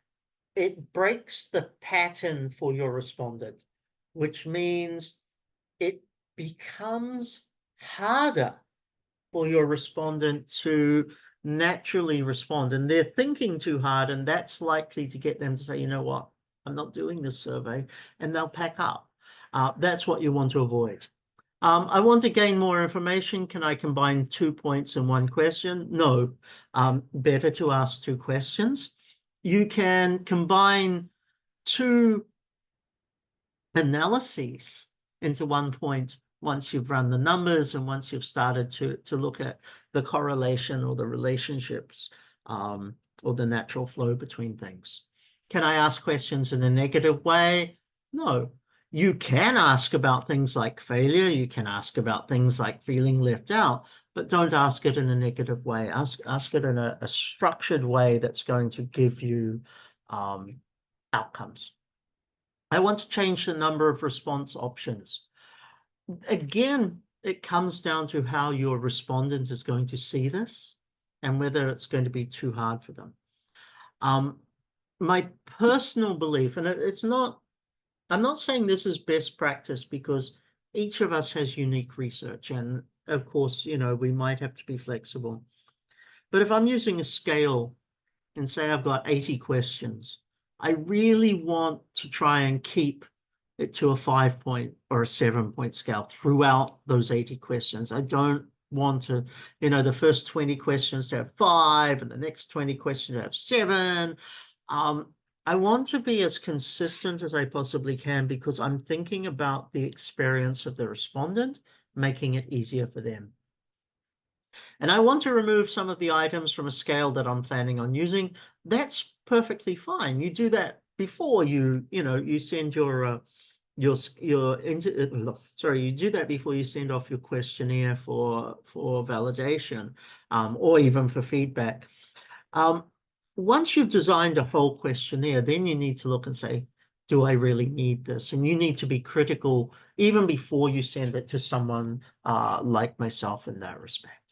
it breaks the pattern for your respondent, which means it becomes harder for your respondent to naturally respond. And they're thinking too hard, and that's likely to get them to say, you know what, I'm not doing this survey, and they'll pack up. That's what you want to avoid. I want to gain more information. Can I combine 2 points in 1 question? No. Better to ask 2 questions. You can combine 2 analyses into 1 point once you've run the numbers and once you've started to look at the correlation or the relationships or the natural flow between things. Can I ask questions in a negative way? No. You can ask about things like failure. You can ask about things like feeling left out, but don't ask it in a negative way. Ask it in a structured way that's going to give you outcomes. I want to change the number of response options. Again, it comes down to how your respondent is going to see this and whether it's going to be too hard for them. My personal belief, and I'm not saying this is best practice because each of us has unique research, and of course, you know, we might have to be flexible. But if I'm using a scale and say I've got 80 questions, I really want to try and keep it to a 5-point or a 7-point scale throughout those 80 questions. I don't want to, you know, the first 20 questions to have 5 and the next 20 questions to have 7. I want to be as consistent as I possibly can because I'm thinking about the experience of the respondent, making it easier for them. And I want to remove some of the items from a scale that I'm planning on using. That's perfectly fine. You do that before you send you do that before you send off your questionnaire for validation, or even for feedback. Once you've designed a whole questionnaire, then you need to look and say, do I really need this? And you need to be critical even before you send it to someone like myself in that respect.